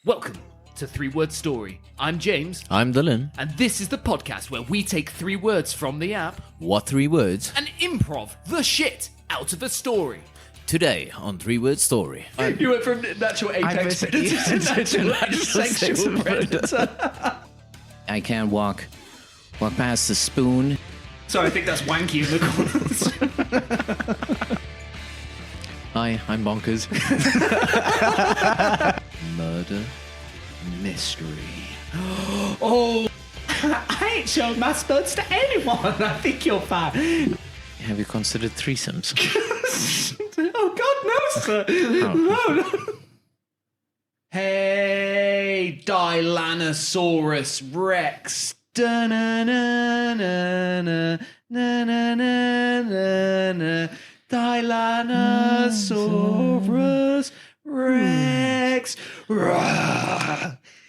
Welcome to 3-Word Story. I'm James. I'm Dylan. And this is the podcast where we take 3 words from the app What 3 words? and improv the shit out of a story. Today on 3-Word Story. You went from natural apex predator to natural sexual predator. I can't walk past the spoon. Sorry, I think that's wanky in the corners. Hi, I'm Bonkers. Murder mystery. Oh, I ain't showing my spuds to anyone. I think you're fine. Have you considered threesomes? Oh, God, no, sir. No. Hey, Dilanosaurus Rex. Da-na-na-na-na, na-na-na-na-na. Dilanosaurus Rex.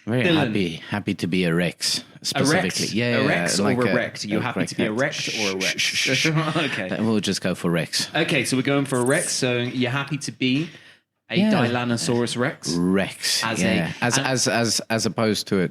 Very Dylan. happy to be a Rex, specifically. A Rex or like erect? You're happy to be erect or a Rex? Okay. We'll just go for Rex. Okay, so we're going for a Rex. So you're happy to be a Dilanosaurus Rex? Rex. As opposed to a.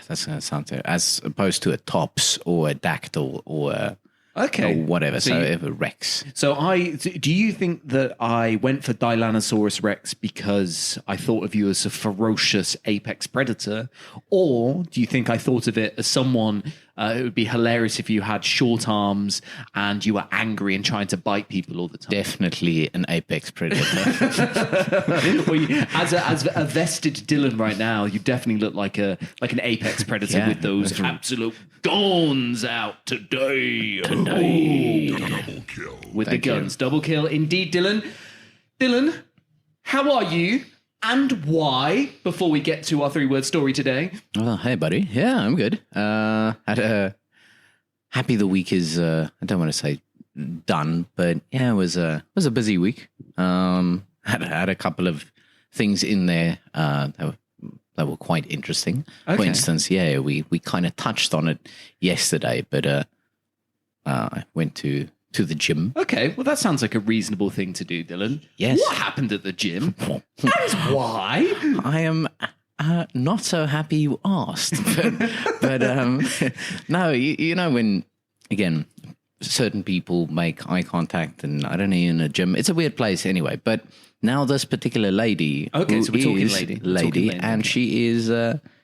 That's going to sound terrible. As opposed to a tops or a dactyl or or whatever. So a Rex. So do you think that I went for Dilanosaurus Rex because I thought of you as a ferocious apex predator, or do you think I thought of it as someone? It would be hilarious if you had short arms and you were angry and trying to bite people all the time. Definitely an apex predator. Well, as a vested Dylan right now, you definitely look like an apex predator with those absolute guns out today. Double kill. With the guns. Double kill indeed, Dylan. Dylan, how are you? And why, before we get to our 3-word story today? Well, hey, buddy. Yeah, I'm good. Happy the week is, I don't want to say done, but yeah, it was a busy week. Had a couple of things in there that were quite interesting. Okay. For instance, we kind of touched on it yesterday, but I went to the gym. Okay, well, that sounds like a reasonable thing to do, Dylan. Yes. What happened at the gym? And why? I am not so happy you asked, but no, you know when, again, certain people make eye contact and I don't know, in a gym, it's a weird place anyway, but now this particular lady, okay, so we're talking lady, and she is,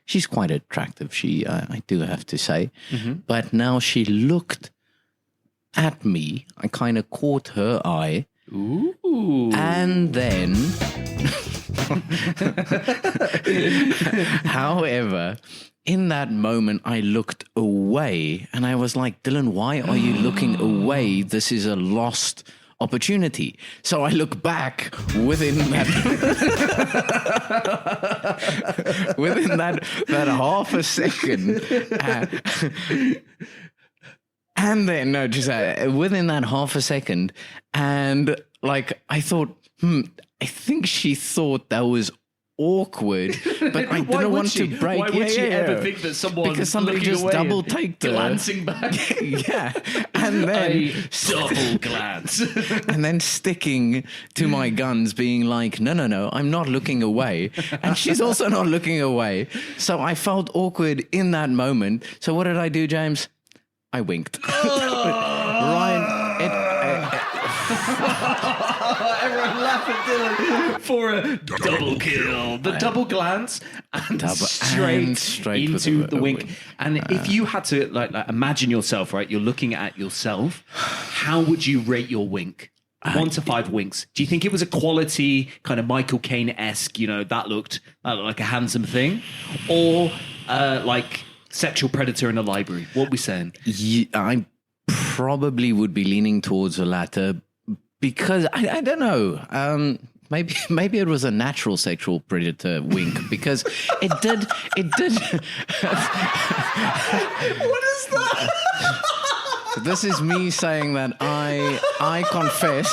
she's quite attractive, I do have to say, but now she looked at me, I kind of caught her eye. Ooh. And then, however, in that moment, I looked away and I was like, Dylan, why are you looking away? This is a lost opportunity. So I look back within that half a second. And then, within that half a second, and like, I thought, I think she thought that was awkward, but I didn't want to break. Why would she ever think that someone because somebody just double taked her, glancing back? Yeah, and then double glance, and then sticking to my guns, being like, no, I'm not looking away, and she's also not looking away. So I felt awkward in that moment. So what did I do, James? I winked. Ryan, everyone laugh at Dylan for a double kill. The double glance and straight into the wink. And if you had to like imagine yourself, right, you're looking at yourself, how would you rate your wink? 1 to 5 winks. Do you think it was a quality kind of Michael Caine-esque, that looked like a handsome thing? Or like sexual predator in a library? What are we saying? I probably would be leaning towards the latter because I don't know. Maybe it was a natural sexual predator wink because it did. What is that? This is me saying that I confess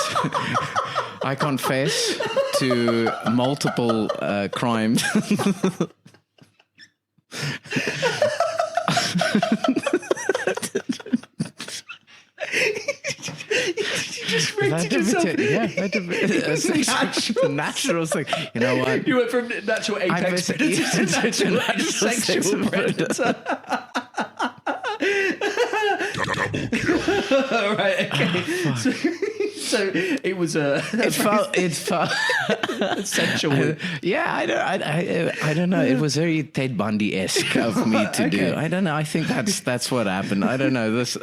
to multiple crimes. just rated yourself. The natural thing. You know what? You went from natural apex predator to natural sexual predator. Right, okay. So it was it felt essential. Yeah, I don't know. It was very Ted Bundy-esque of me to do. I don't know. I think that's what happened. I don't know. This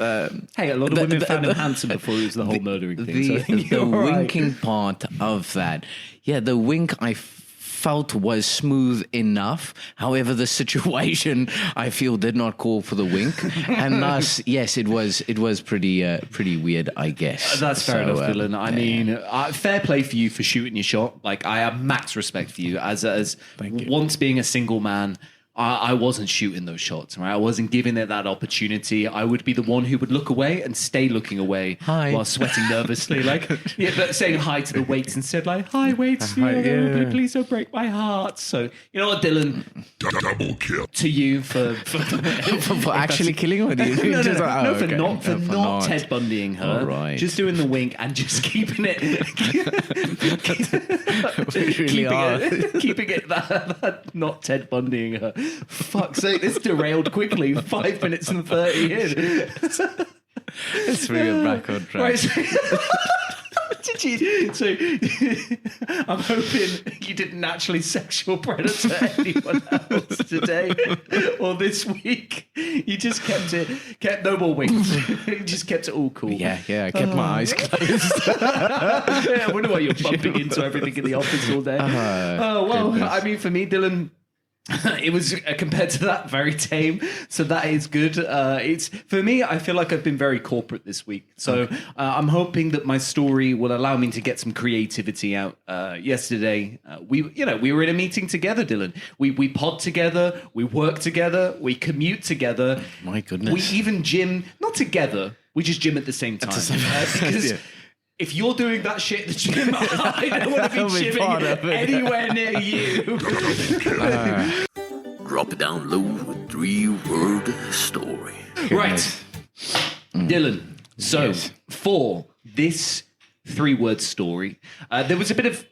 hey, a lot of women found him handsome before it was the whole murdering thing. The winking part of that. Yeah, the wink I felt was smooth enough. However, the situation I feel did not call for the wink, and thus, yes, it was pretty weird, I guess. That's fair enough, Dylan. I mean, fair play for you for shooting your shot. Like, I have max respect for you as once being a single man. I wasn't shooting those shots, right? I wasn't giving it that opportunity. I would be the one who would look away and stay looking away while sweating nervously, but saying hi to the weights instead, like, hi, weights, please don't break my heart. So, you know what, Dylan? Double kill. To you for actually killing her. For not Ted Bundying her. Right. Just doing the wink and just keeping it. Keeping it that not Ted Bundying her. Fuck's sake, this derailed quickly. 5 minutes and 30 in. Let's bring it back on track. Right, so I'm hoping you didn't actually sexual predator anyone else today or this week. You just kept no more wings. You just kept it all cool. Yeah, I kept my eyes closed. Yeah, I wonder why you're bumping into everything in the office all day. Goodness. I mean, for me, Dylan, it was compared to that very tame, so that is good. It's for me. I feel like I've been very corporate this week, so I'm hoping that my story will allow me to get some creativity out. Yesterday, we were in a meeting together, Dylan. We pod together, we work together, we commute together. My goodness, we even gym, not together. We just gym at the same time because. If you're doing that shit in the gym, I don't want to be gymming anywhere near you. Drop it down low with 3-word story. Right. Dylan. So for this 3-word story, there was a bit of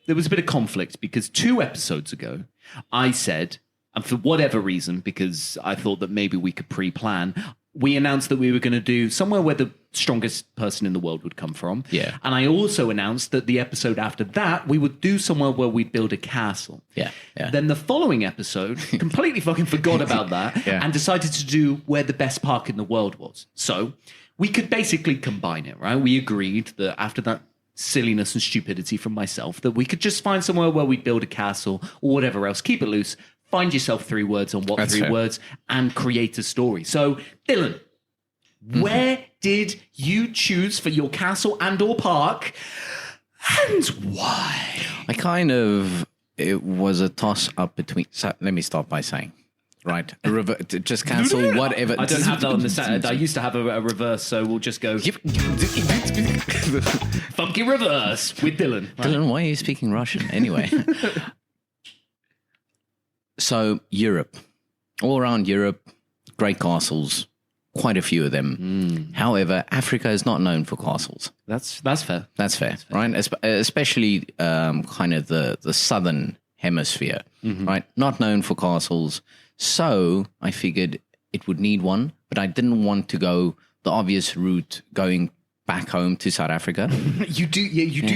conflict because 2 episodes ago I said, and for whatever reason, because I thought that maybe we could pre-plan, we announced that we were going to do somewhere where the strongest person in the world would come from. Yeah. And I also announced that the episode after that, we would do somewhere where we'd build a castle. Yeah. Then the following episode, completely fucking forgot about that and decided to do where the best park in the world was. So we could basically combine it, right? We agreed that after that silliness and stupidity from myself, that we could just find somewhere where we'd build a castle or whatever else, keep it loose, find yourself 3 words on what. That's 3 words, and create a story. So, Dylan, where did you choose for your castle and or park, and why? It was a toss-up between... So let me start by saying, right, just cancel whatever... I don't have that on the Saturday. I used to have a reverse, so we'll just go... Funky reverse with Dylan. Right. Dylan, why are you speaking Russian? Anyway... So Europe, all around Europe, great castles, quite a few of them. However, Africa is not known for castles. That's fair. That's fair, right? Especially kind of the southern hemisphere, right? Not known for castles. So I figured it would need one, but I didn't want to go the obvious route going back home to South Africa. You do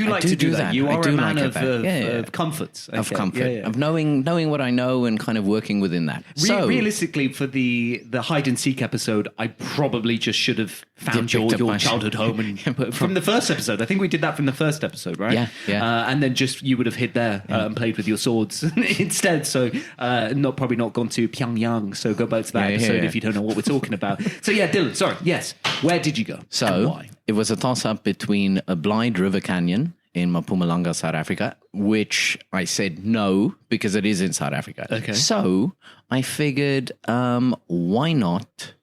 like to do that. You are a man of comforts. Okay. Of comfort, of knowing what I know and kind of working within that. So realistically, for the hide and seek episode, I probably just should have found your childhood home and from the first episode. I think we did that from the first episode, right? Yeah. And then just you would have hid there and played with your swords instead. So probably not gone to Pyongyang. So go back to that episode if you don't know what we're talking about. So Dylan, sorry. Yes, where did you go? So and why? It was a toss-up between a Blyde River Canyon in Mpumalanga, South Africa, which I said no, because it is in South Africa. Okay. So I figured, why not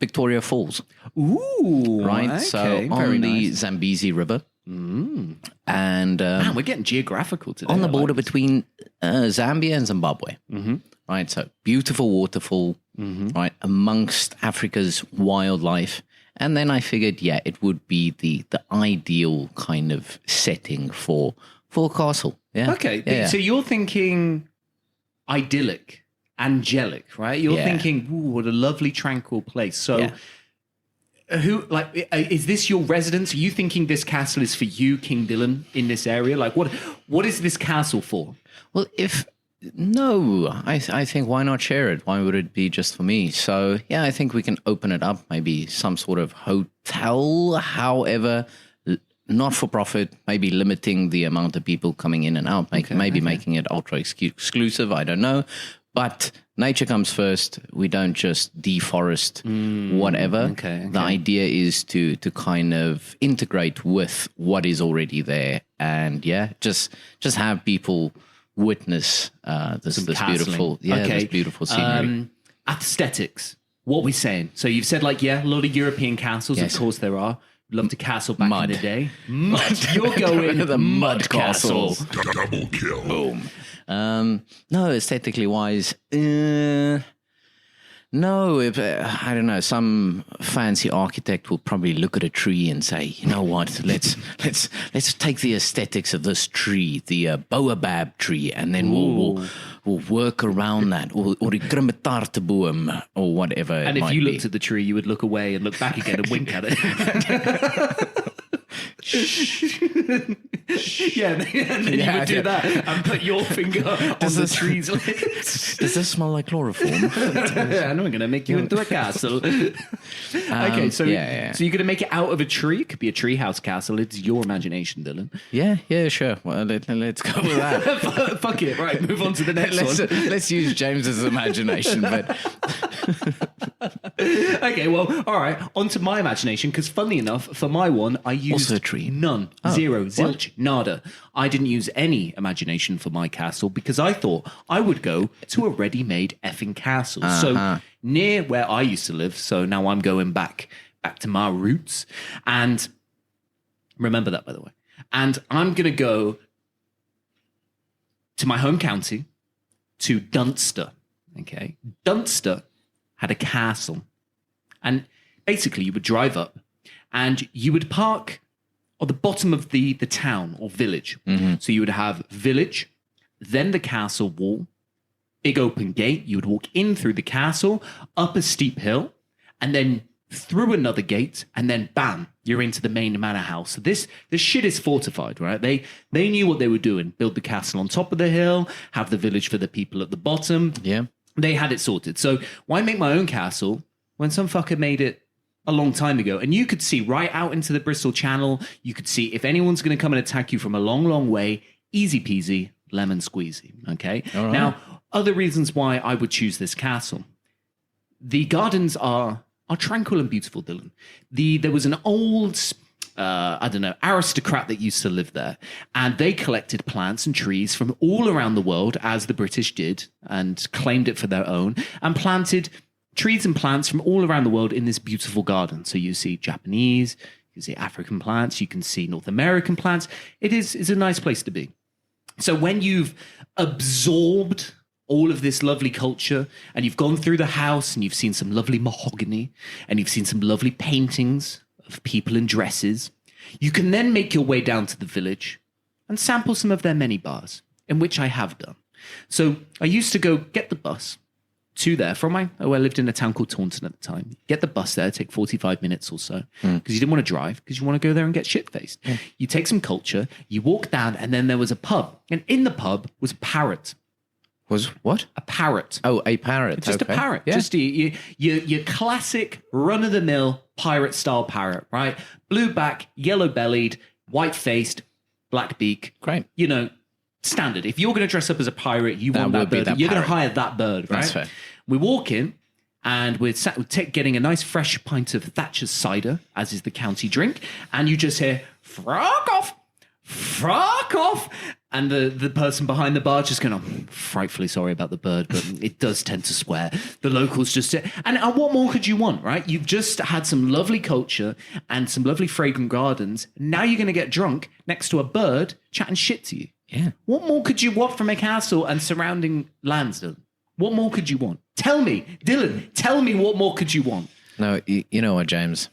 Victoria Falls? Ooh. Right? Okay. So on the Zambezi River. And man, we're getting geographical today. on the border between Zambia and Zimbabwe. Right? So beautiful waterfall, right, amongst Africa's wildlife. And then I figured, it would be the ideal kind of setting for a castle. Yeah. Okay. Yeah. So you're thinking idyllic, angelic, right? You're thinking, ooh, what a lovely, tranquil place. So is this your residence? Are you thinking this castle is for you, King Dylan, in this area? Like, what is this castle for? Well, I think why not share it? Why would it be just for me? So, I think we can open it up, maybe some sort of hotel, however, not for profit, maybe limiting the amount of people coming in and out, making it ultra exclusive, I don't know. But nature comes first. We don't just deforest whatever. Okay. The idea is to kind of integrate with what is already there, and just have people witness this beautiful, this beautiful scenery. Aesthetics. What are we saying? So you've said a lot of European castles. Yes. Of course there are. Loved a castle back in the day. Mud. You're going the mud castle. Double kill. Boom. No, aesthetically wise, no. I don't know. Some fancy architect will probably look at a tree and say, "You know what? Let's take the aesthetics of this tree, the baobab tree, and then we'll work around that, or die grimmetarteboom, or whatever." And if you looked at the tree, you would look away and look back again and wink at it. And then you would do that and put your finger on the tree's lips. Does this smell like chloroform? And I'm going to make you into a castle. Okay, so you're going to make it out of a tree? It could be a treehouse castle. It's your imagination, Dylan. Yeah, sure. Well, let's go with that. Fuck it. Right, move on to the next one. Let's use James's imagination, but... Okay, well, all right. On to my imagination, because funnily enough, for my one, I used also a tree. None. Zero. Zilch. Nada. I didn't use any imagination for my castle because I thought I would go to a ready-made effing castle. So near where I used to live, so now I'm going back to my roots. And remember that, by the way. And I'm going to go to my home county, to Dunster. Okay. Dunster had a castle. And basically you would drive up and you would park on the bottom of the town or village. Mm-hmm. So you would have village, then the castle wall, big open gate. You would walk in through the castle, up a steep hill, and then through another gate, and then bam, you're into the main manor house. So this shit is fortified, right? They knew what they were doing. Build the castle on top of the hill, have the village for the people at the bottom. Yeah. They had it sorted. So why make my own castle when some fucker made it a long time ago? And you could see right out into the Bristol Channel. You could see if anyone's going to come and attack you from a long, long way, easy peasy, lemon squeezy. Okay. All right. Now, other reasons why I would choose this castle. The gardens are tranquil and beautiful, Dylan. There was an old, aristocrat that used to live there, and they collected plants and trees from all around the world, as the British did, and claimed it for their own, and planted trees and plants from all around the world in this beautiful garden. So you see Japanese, you see African plants, you can see North American plants. It's a nice place to be. So when you've absorbed all of this lovely culture, and you've gone through the house and you've seen some lovely mahogany, and you've seen some lovely paintings of people in dresses, you can then make your way down to the village and sample some of their many bars, in which I have done. So I used to go get the bus to there I lived in a town called Taunton at the time. Get the bus there, take 45 minutes or so, because you didn't want to drive, because you want to go there and get shit-faced. You take some culture, you walk down, and then there was a pub, and in the pub was a parrot. Was what? A parrot. Oh, a parrot. Just a parrot. Yeah. Just your classic run-of-the-mill pirate-style parrot, right? Blue back, yellow-bellied, white-faced, black beak. Great. Standard. If you're going to dress up as a pirate, you want that bird. You're going to hire that bird, right? That's fair. We walk in, and we're getting a nice fresh pint of Thatcher's cider, as is the county drink, and you just hear, "Fuck off! Fuck off!" And the person behind the bar just going, "I'm frightfully sorry about the bird, but it does tend to swear." The locals just... And what more could you want, right? You've just had some lovely culture and some lovely fragrant gardens. Now you're going to get drunk next to a bird chatting shit to you. Yeah. What more could you want from a castle and surrounding lands, Dylan? What more could you want? Tell me, Dylan, tell me what more could you want? No, you know what, James?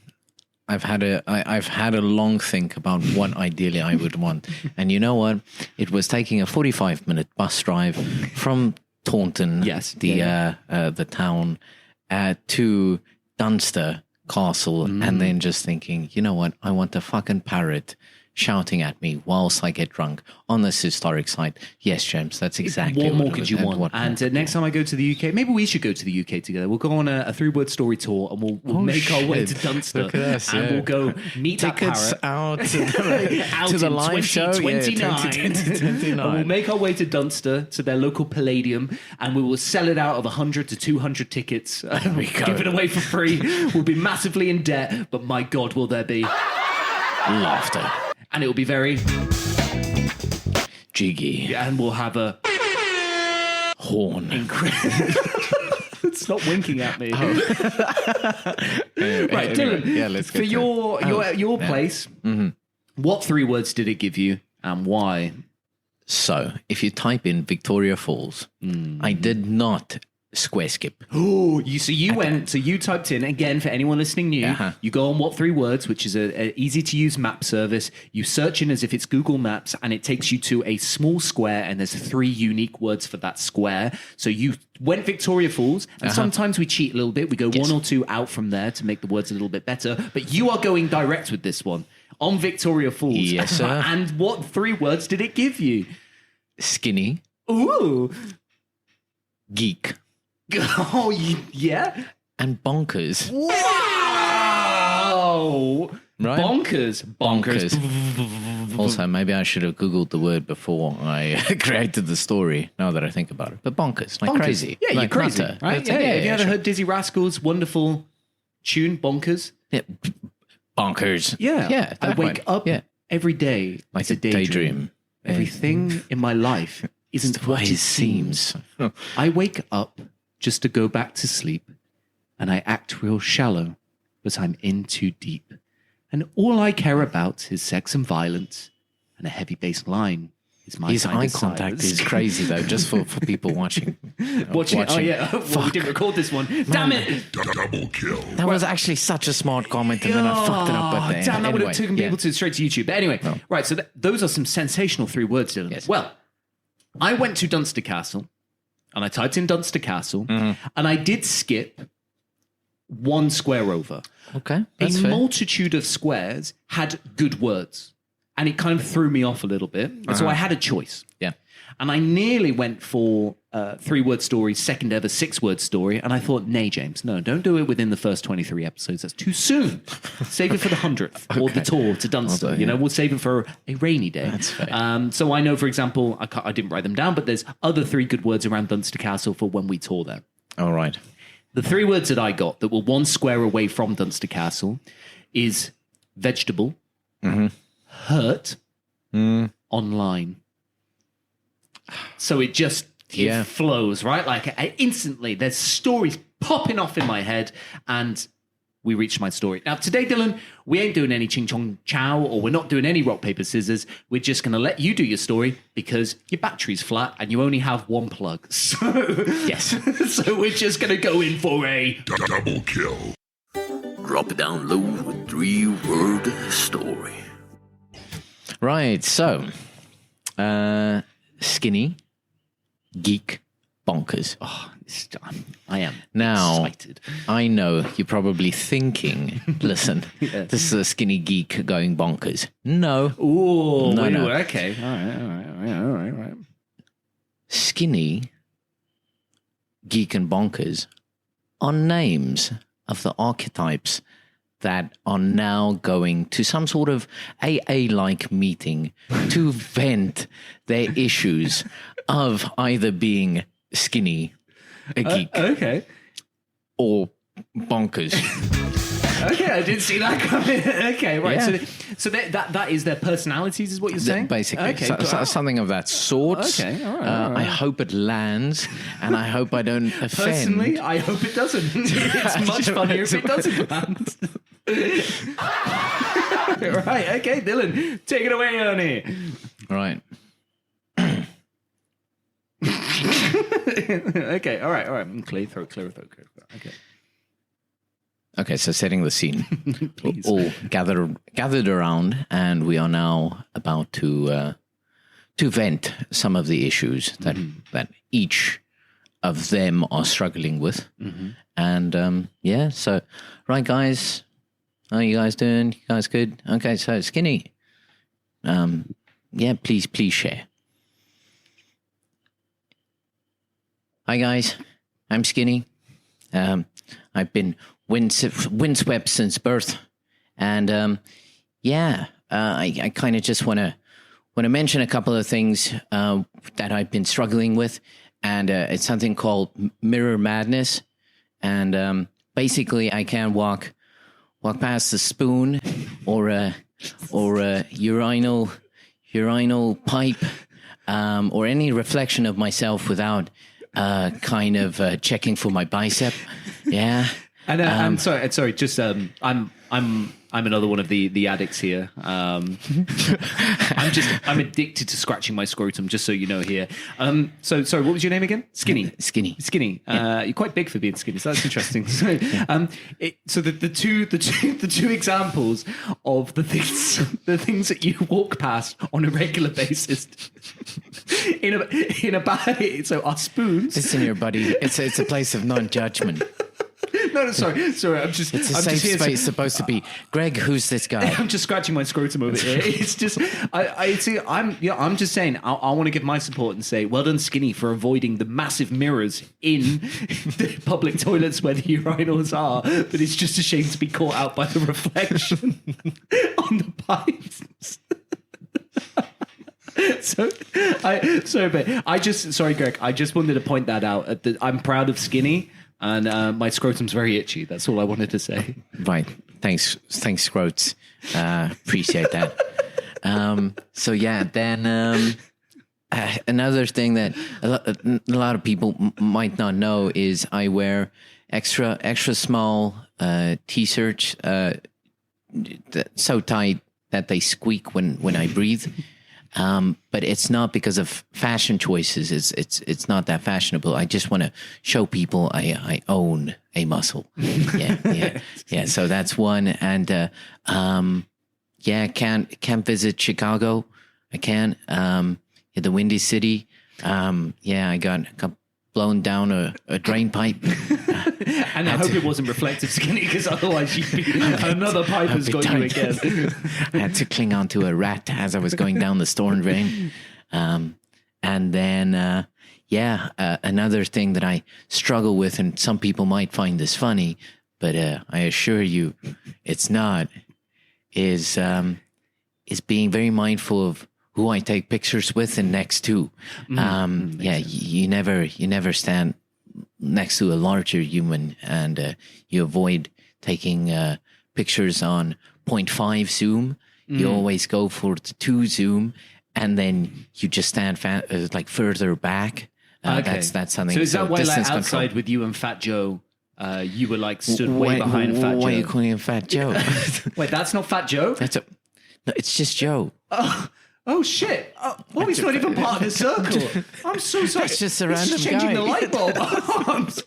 I've had a long think about what ideally I would want, and you know what? It was taking a 45-minute bus drive from Taunton, the town, to Dunster Castle, and then just thinking, you know what? I want a fucking parrot shouting at me whilst I get drunk on this historic site. Yes, James, that's exactly what more could you want? And next time I go to the UK, maybe we should go to the UK together. We'll go on a 3-word story tour, and we'll make our way to Dunster. Look at us, and we'll go meet tickets that parrot. out to the live show. 2029. And we'll make our way to Dunster, to their local Palladium, and we will sell it out of 100 to 200 tickets. Give it away for free. We'll be massively in debt, but my God, will there be laughter. And it will be very jiggy. Yeah, and we'll have a horn. Stop winking at me. Right, Dylan. Yeah, let's for your place. What 3 words did it give you, and why? So, if you type in Victoria Falls, I did not square skip. Oh, you typed in, again, for anyone listening new, you go on What 3 Words, which is a easy to use map service. You search in as if it's Google Maps, and it takes you to a small square, and there's 3 unique words for that square. So you went Victoria Falls, and sometimes we cheat a little bit. We go 1 or 2 out from there to make the words a little bit better. But you are going direct with this one on Victoria Falls. Yes, sir. And what 3 words did it give you? Skinny. Ooh. Geek. Oh, yeah? And bonkers. Wow! Right? Bonkers. Also, maybe I should have Googled the word before I created the story, now that I think about it. But bonkers, like Bonkers. crazy. Yeah, like you're crazy. nutter. Right? Yeah, have you ever heard Dizzy Rascal's wonderful tune, Bonkers? Yeah. Bonkers. Yeah. I that wake one. up every day like it's a daydream. Everything in my life isn't what it seems. I wake up just to go back to sleep, and I act real shallow, but I'm in too deep. And all I care about is sex and violence, and a heavy bass line is my His eye contact is crazy, though, just for people watching. Watching. Oh, yeah. Well, we didn't record this one. Damn it. Double kill. That was actually such a smart comment, and then I fucked it up at the end. Damn, that would have Anyway, taken people straight to YouTube. But anyway, right, so those are some sensational 3 words, Dylan. Yes. Well, I went to Dunster Castle, and I typed in Dunster Castle, and I did skip 1 square over. Okay, A that's fair. multitude of squares had good words, and it kind of threw me off a little bit. And so I had a choice. Yeah. And I nearly went for 3-word story, second ever 6-word story. And I thought, nay, James, no, don't do it within the first 23 episodes. That's too soon. Save it for the 100th or the tour to Dunster. We'll save it for a rainy day. That's fair. So I know, for example, I didn't write them down, but there's other 3 good words around Dunster Castle for when we tour there. All right. The 3 words that I got that were 1 square away from Dunster Castle is vegetable, hurt, online. So it just flows, right? Like instantly, there's stories popping off in my head, and we reached my story. Now, today, Dylan, we ain't doing any ching chong chow, or we're not doing any rock, paper, scissors. We're just going to let you do your story because your battery's flat and you only have 1 plug. So, Yes. so we're just going to go in for a Double kill. Drop it down low with 3-word story. Right, so skinny, geek, bonkers. I am Now, excited. I know you're probably thinking, listen, this is a skinny geek going bonkers. No. Ooh, No. okay. All right. Skinny, geek, and bonkers are names of the archetypes that are now going to some sort of AA-like meeting to vent their issues of either being skinny, a geek, Okay. or bonkers. Okay, I didn't see that coming. Okay, right. Yeah. So that is their personalities, is what you're saying? Basically, Okay. something of that sort. Okay, all right. I hope it lands, and I hope I don't offend. Personally, I hope it doesn't. It's much funnier if it doesn't land. Right, okay, Dylan, take it away, Ernie. Right. Okay, all right. Clear throat. Okay. Okay, so setting the scene. All gathered around, and we are now about to vent some of the issues that each of them are struggling with. And so right, guys, how are you guys doing? You guys good? Okay, so Skinny, please share. Hi guys, I'm Skinny. I've been windswept since birth, and I kind of just want to mention a couple of things that I've been struggling with, and it's something called mirror madness, and basically I can't walk past a spoon or a urinal pipe or any reflection of myself without kind of checking for my bicep. Yeah. And I'm sorry. Just I'm another one of the addicts here. I'm addicted to scratching my scrotum. Just so you know here. So sorry, what was your name again? Skinny. Skinny. You're quite big for being skinny, so that's interesting. So, the two examples of the things that you walk past on a regular basis in a bag. So our spoons. Listen here, buddy. It's a place of non-judgment. No, sorry. It's a safe space supposed to be. Greg, who's this guy? I'm just scratching my scrotum over here. It's just, I see. I'm just saying. I want to give my support and say, well done, Skinny, for avoiding the massive mirrors in the public toilets where the urinals are. But it's just a shame to be caught out by the reflection on the pipes. Sorry, Greg. I just wanted to point that out. I'm proud of Skinny. And my scrotum's very itchy. That's all I wanted to say. Right. Thanks, Scrotes. Appreciate that. Then another thing that a lot of people might not know is I wear extra small t-shirts so tight that they squeak when I breathe. But it's not because of fashion choices. It's not that fashionable. I just want to show people I own a muscle. Yeah. So that's one. And can't visit Chicago. I can. The Windy City. I got blown down a drain pipe. And I hope it wasn't reflective, Skinny, because otherwise another pipe has got you again. I had to cling onto a rat as I was going down the storm drain. And then, another thing that I struggle with, and some people might find this funny, but I assure you it's not, is being very mindful of who I take pictures with and next to. You never stand next to a larger human, and you avoid taking pictures on 0.5 zoom. You always go for the 2 zoom, and then you just stand further back. Okay. That's something. So is that why, like, outside control. with you and Fat Joe, you were like stood way behind Fat Joe? Why are you calling him Fat Joe? Wait, that's not Fat Joe? No, it's just Joe. Oh shit! He's not even part of the circle. I'm so sorry. It's just a random just changing guy. the light bulb.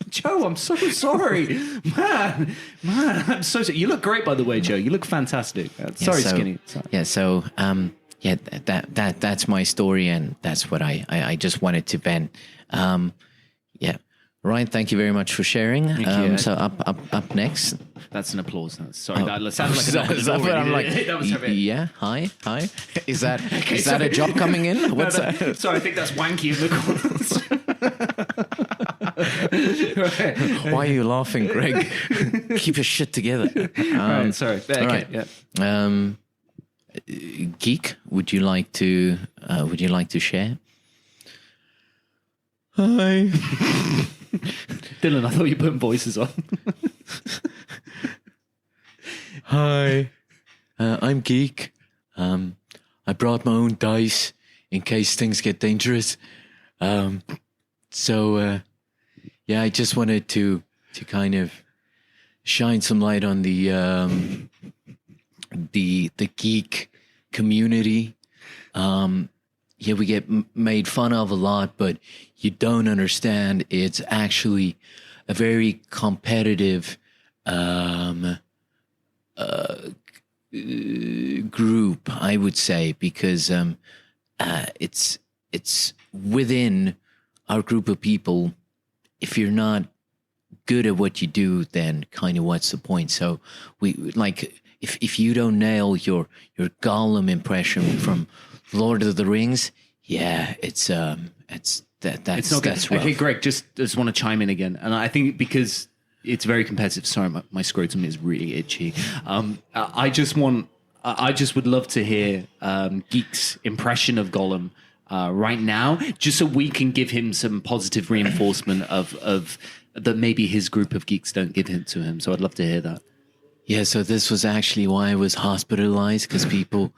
Joe, I'm so sorry, man. I'm so sorry. You look great, by the way, Joe. You look fantastic. Sorry, Skinny. Sorry. Yeah. So, that's my story, and that's what I just wanted to vent. Ryan, thank you very much for sharing. So up next. That's an applause. Sorry, that sounded like a knock on the that door. what I'm like? That was terrific. Yeah. Hi. Is that that a job coming in? What's that? Sorry, I think that's wanky in the corner. Why are you laughing, Greg? Keep your shit together. Right, sorry. Okay, all right. Yeah. Geek, would you like to share? Hi. Dylan, I thought you were putting voices on. Hi, I'm Geek. I brought my own dice in case things get dangerous. I just wanted to kind of shine some light on the geek community. We get made fun of a lot, but you don't understand. It's actually a very competitive group, I would say, because it's within our group of people. If you're not good at what you do, then kind of what's the point? So we like if you don't nail your Gollum impression from Lord of the Rings, it's not good. That's rough. Okay, Greg, just want to chime in again, and I think because it's very competitive. Sorry, my scrotum is really itchy. I just would love to hear Geek's impression of Gollum right now, just so we can give him some positive reinforcement of that maybe his group of geeks don't give him to him. So I'd love to hear that. Yeah, so this was actually why I was hospitalized, because people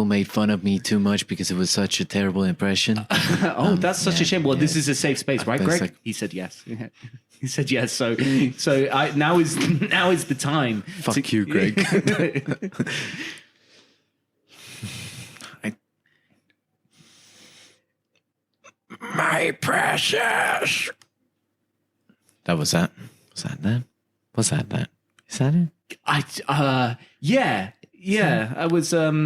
made fun of me too much because it was such a terrible impression. That's such a shame. Well, this is a safe space, right, Greg? Like, he said yes. He said yes. So now is the time. Fuck you, Greg. My precious. That was that. Was that that? Was that that? Is that it? Yeah. I was my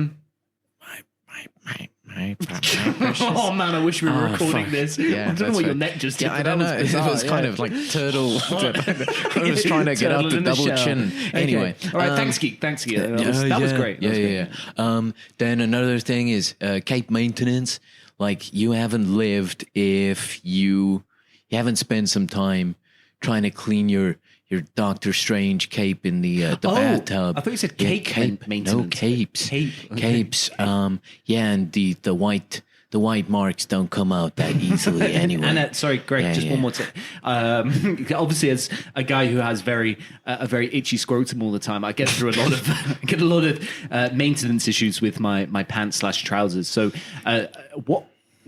Oh man, I wish we were recording this. Yeah, I don't know what your neck just did. I don't know. It was kind of like turtle. I was trying to get up the double chin. Anyway. All right, thanks, Geek. Thanks, Geek. That was great. Yeah. Then another thing is cape maintenance. Like, you haven't lived if you haven't spent some time trying to clean your Doctor Strange cape in the bathtub. I thought you said cape maintenance. No, capes. Capes. Yeah, and the white marks don't come out that easily anyway. And sorry, Greg, one more thing. Obviously, as a guy who has a very itchy scrotum all the time, I get through a lot of maintenance issues with my pants / trousers. So,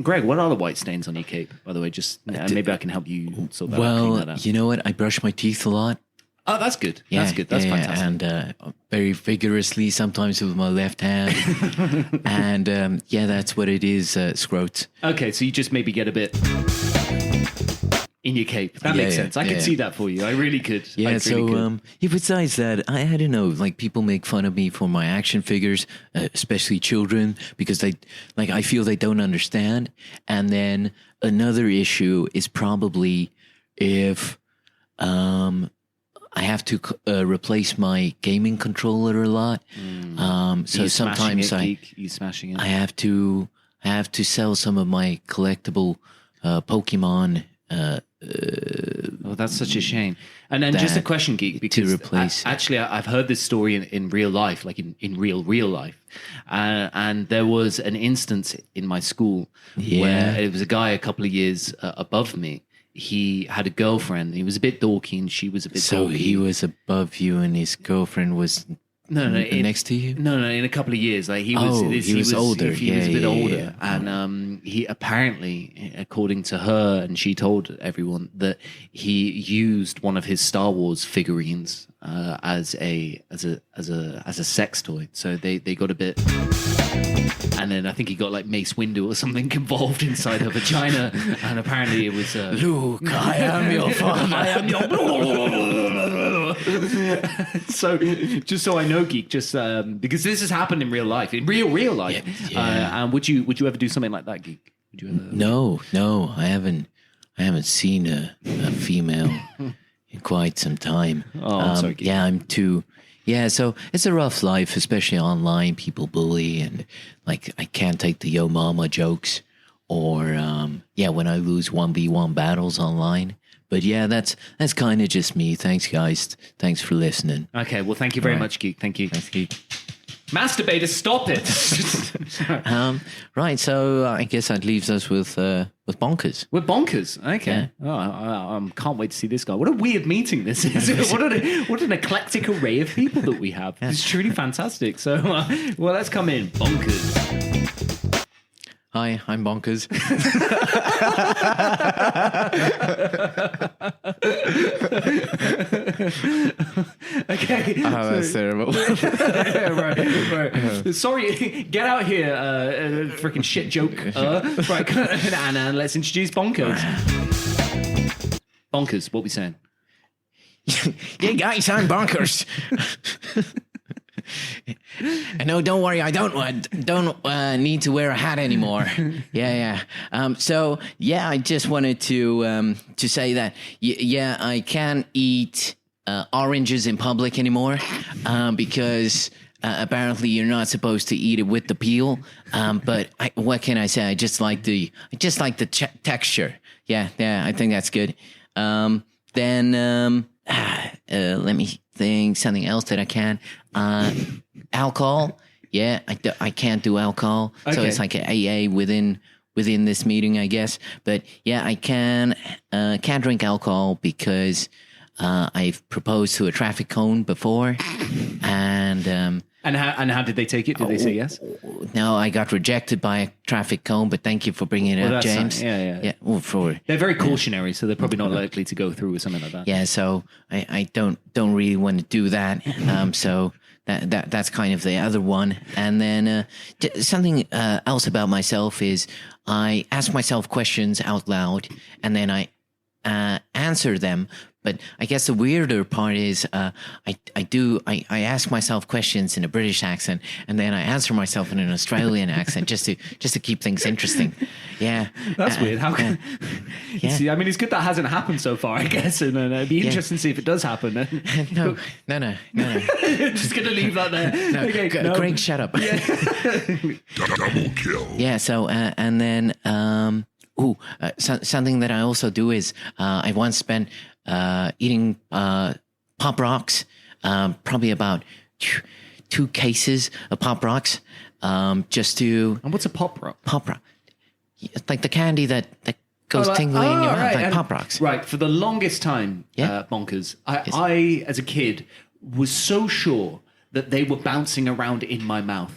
Greg, what are the white stains on your cape, by the way? Just maybe I can help you sort that out. Well, you know what? I brush my teeth a lot. Oh, that's good. That's good. That's fantastic. And very vigorously, sometimes with my left hand. And that's what it is, scrotes. Okay, so you just maybe get a bit in your cape. That makes sense. I could see that for you. I really could. Yeah, could. Besides that, I don't know, like, people make fun of me for my action figures, especially children, because I feel they don't understand. And then another issue is probably if I have to replace my gaming controller a lot. So sometimes you smashing it? I have to sell some of my collectible Pokemon. That's such a shame. And then just a question, Geek, because actually I've heard this story in real life, like in real life. And there was an instance in my school where it was a guy a couple of years above me. He had a girlfriend. He was a bit dorky and she was a bit dorky. So he was above you and his girlfriend was next to you? No, in a couple of years. Like he was older. He was a bit older. And he apparently, according to her, and she told everyone, that he used one of his Star Wars figurines as a sex toy. So they got a bit. And then I think he got like Mace Windu or something involved inside her vagina. And apparently it was Luke, I am your father. I am your So just so I know, Geek, just because this has happened in real life, in real life. And would you ever do something like that, Geek? Would you ever? No, I haven't seen a female in quite some time. Oh, I'm sorry, Geek. Yeah, I'm too. Yeah, so it's a rough life, especially online. People bully, and like, I can't take the yo mama jokes, or when I lose 1v1 battles online. But yeah, that's kind of just me. Thanks, guys. Thanks for listening. Okay, well, thank you very much, Geek. Thank you. Thanks, Geek. Masturbators, stop it. Right, so I guess that leaves us with Bonkers. With Bonkers, okay. Yeah. I can't wait to see this guy. What a weird meeting this is. what an eclectic array of people that we have. It's truly fantastic. So, let's come in. Bonkers. Hi, I'm Bonkers. Okay. Oh, that's terrible. Right. Sorry, get out here, freaking shit joke. Right, and let's introduce Bonkers. Bonkers, what we saying? Yeah, guys, I'm Bonkers. No, don't worry. I don't need to wear a hat anymore. Yeah. So yeah, I just wanted to say that I can't eat oranges in public anymore because apparently you're not supposed to eat it with the peel. But what can I say? I just like the texture. Yeah. I think that's good. Then let me think something else that I can. Alcohol. Yeah, I can't do alcohol. Okay. So it's like an AA within this meeting, I guess. But yeah, I can't drink alcohol because I've proposed to a traffic cone before, and how did they take it? Did they say yes? No, I got rejected by a traffic cone. But thank you for bringing it up, James. Yeah. Well, they're very cautionary, so they're probably not likely to go through with something like that. Yeah, so I don't really want to do that. So that's kind of the other one. And then something else about myself is I ask myself questions out loud, and then I answer them. But I guess the weirder part is I ask myself questions in a British accent, and then I answer myself in an Australian accent just to keep things interesting. Yeah, that's weird. How can? Yeah. See, I mean, it's good that hasn't happened so far, I guess, and it'd be interesting to see if it does happen. No. Just gonna leave that there. No, okay, Greg, shut up. Yeah. Double kill. Yeah. So and then something that I also do is I once spent eating Pop Rocks, probably about 2 cases of Pop Rocks, just to. And what's a Pop Rock? Pop Rock, it's like the candy that goes tingling in your mouth, like Pop Rocks. Right. For the longest time, Bonkers, I as a kid was so sure that they were bouncing around in my mouth,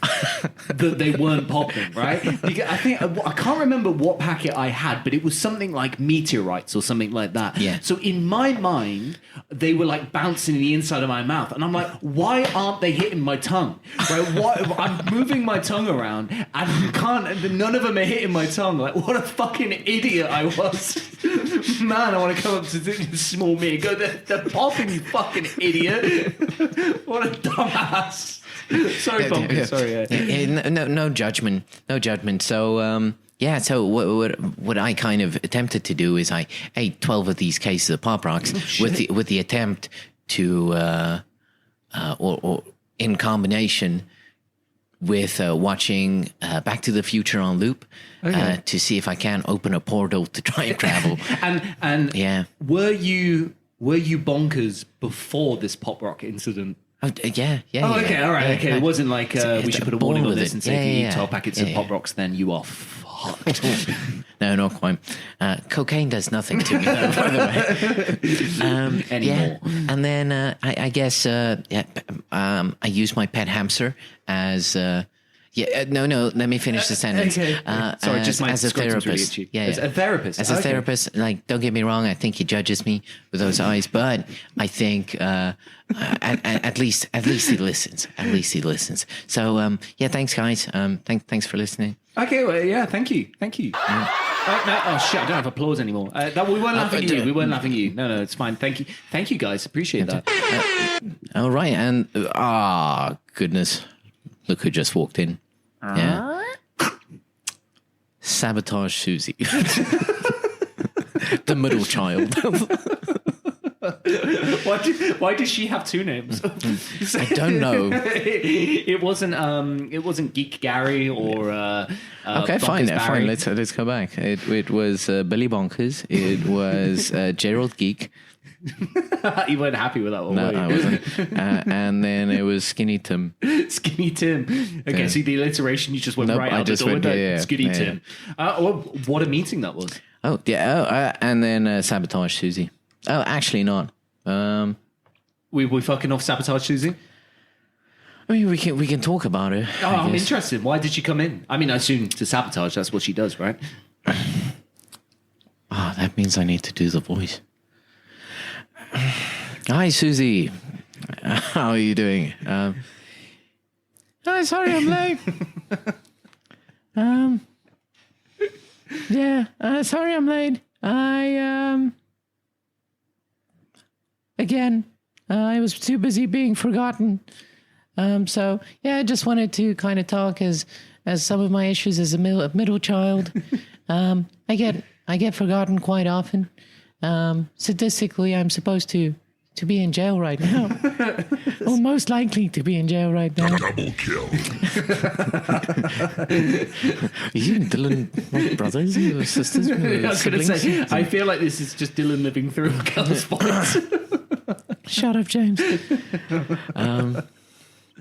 that they weren't popping, right? Because I can't remember what packet I had, but it was something like meteorites or something like that. Yeah. So in my mind, they were like bouncing in the inside of my mouth, and I'm like, why aren't they hitting my tongue? Right? I'm moving my tongue around, and none of them are hitting my tongue. Like, what a fucking idiot I was. Man, I want to come up to this small me and go, they're popping, you fucking idiot. What a dumbass. Sorry, Bonkers. Sorry. No judgment. So so what I kind of attempted to do is I ate 12 of these cases of Pop Rocks with the attempt to or in combination with watching Back to the Future on loop, to see if I can open a portal to time travel. and yeah, were you bonkers before this Pop Rock incident? Oh, yeah. Oh, okay, all right, okay. It wasn't like we should put a warning on this and say if you eat 12 packets of Pop Rocks, then you are fucked. No, not quite. Cocaine does nothing to me, though, by the way. Anymore. Yeah. And then I guess I use my pet hamster as... no. Let me finish the sentence. Okay. Sorry, just my as a therapist. Really as a therapist. As a therapist, like, don't get me wrong. I think he judges me with those eyes, but I think at least he listens. At least he listens. So thanks, guys. Thanks for listening. Okay, well, yeah, thank you. No, shit, I don't have applause anymore. We weren't laughing at you. We weren't laughing at you. No, it's fine. Thank you, guys. Appreciate that. All right, and goodness. Look who just walked in. Yeah. Sabotage Susie. The middle child. Why does she have 2 names? I don't know. It wasn't Geek Gary or okay, fine. Let's go back. It was Billy Bonkers. It was Gerald Geek. You weren't happy with that one, No, I wasn't. And then it was Skinny Tim. Skinny Tim. Okay, so the alliteration, you just went right out the door. Skinny Tim. What a meeting that was. Oh, yeah. And then Sabotage Susie. Oh, actually not. We fucking off Sabotage Susie? I mean, we can talk about it. Oh, I'm interested. Why did she come in? I mean, I assume to sabotage, that's what she does, right? That means I need to do the voice. Hi, Susie. How are you doing? Sorry I'm late. Sorry I'm late. again, I was too busy being forgotten. So yeah, I just wanted to kind of talk as some of my issues as a middle child. I get forgotten quite often. Statistically, I'm supposed to be in jail right now, or most likely to be in jail right now. Double kill. You and Dylan, brothers or sisters? I was going to say, I feel like this is just Dylan living through a girl's fight. Shut up, James.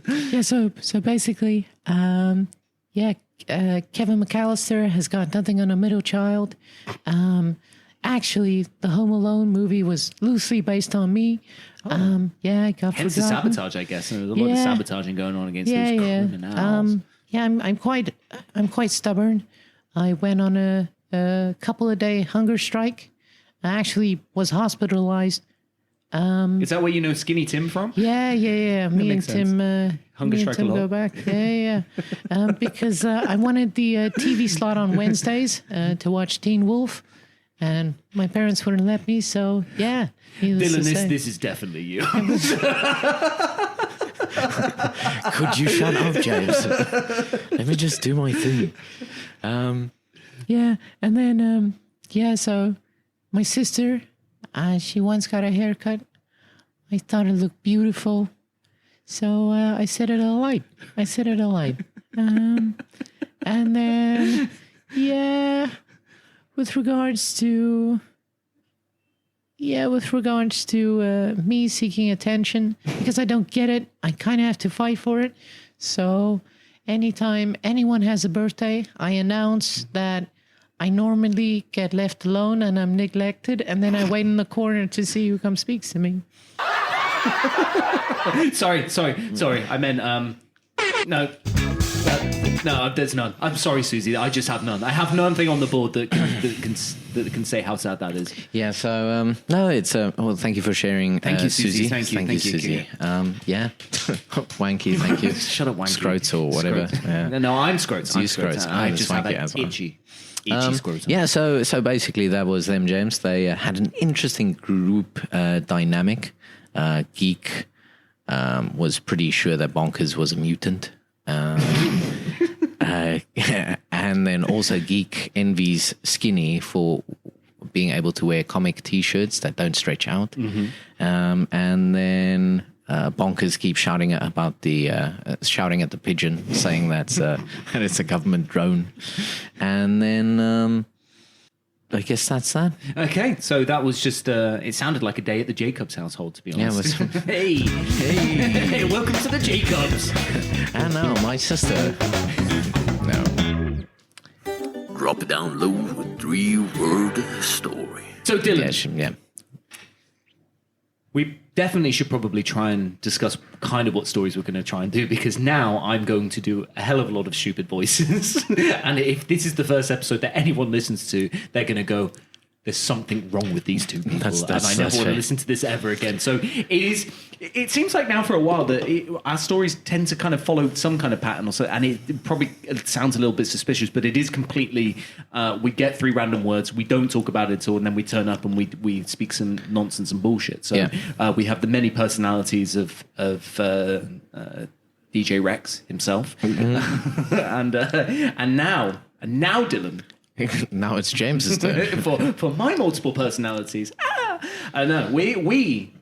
Yeah, so basically, Kevin McAllister has got nothing on a middle child. Actually, the Home Alone movie was loosely based on me. I got Hence the forgotten. sabotage, I guess. There's a lot of sabotaging going on against these criminals. I'm quite stubborn. I went on a couple of day hunger strike. I actually was hospitalized. Is that where you know Skinny Tim from? Yeah. Me and makes Tim, Hunger me and strike Tim a lot. go back. Yeah. Because I wanted the TV slot on Wednesdays to watch Teen Wolf, and my parents wouldn't let me. So yeah, Dylan, this is definitely you. Could you shut up, James? Let me just do my thing. Yeah, and then so my sister, she once got a haircut. I thought it looked beautiful, so I set it alight. And then with regards to me seeking attention, because I don't get it, I kind of have to fight for it. So anytime anyone has a birthday, I announce that I normally get left alone and I'm neglected, and then I wait in the corner to see who comes speaks to me. Sorry. I meant, no, there's none. I'm sorry, Susie. I just have none. I have nothing on the board that can say how sad that is. Yeah. So no, it's well. Thank you for sharing. Thank you, Susie. Thank you, Susie. Wanky. Thank you. Shut up, wanky. Scrotes or whatever. Scrotes. Yeah. No, I'm scrotes. You scrotes. I just have wanky that as well. itchy scrotum. Yeah. So basically, that was them, James. They had an interesting group dynamic. Geek was pretty sure that Bonkers was a mutant. And then also Geek envies Skinny for being able to wear comic T-shirts that don't stretch out. Mm-hmm. And then Bonkers keeps shouting at the pigeon, saying that it's a government drone. And then I guess that's that. Okay, so that was just, it sounded like a day at the Jacobs household, to be honest. Yeah, it was. Hey, welcome to the Jacobs. And now my sister. No. Drop it down low with 3-word story. So Dylan, Yeah. we definitely should probably try and discuss kind of what stories we're going to try and do, because now I'm going to do a hell of a lot of stupid voices. And if this is the first episode that anyone listens to, they're going to go, there's something wrong with these two people, and I never want to listen to this ever again. So it seems like now for a while that our stories tend to kind of follow some kind of pattern or so, and it probably sounds a little bit suspicious, but it is completely, we get 3 random words, we don't talk about it at all, and then we turn up and we speak some nonsense and bullshit. So we have the many personalities of DJ Rex himself. Mm-hmm. and now Dylan. Now it's James's turn. for my multiple personalities. No, we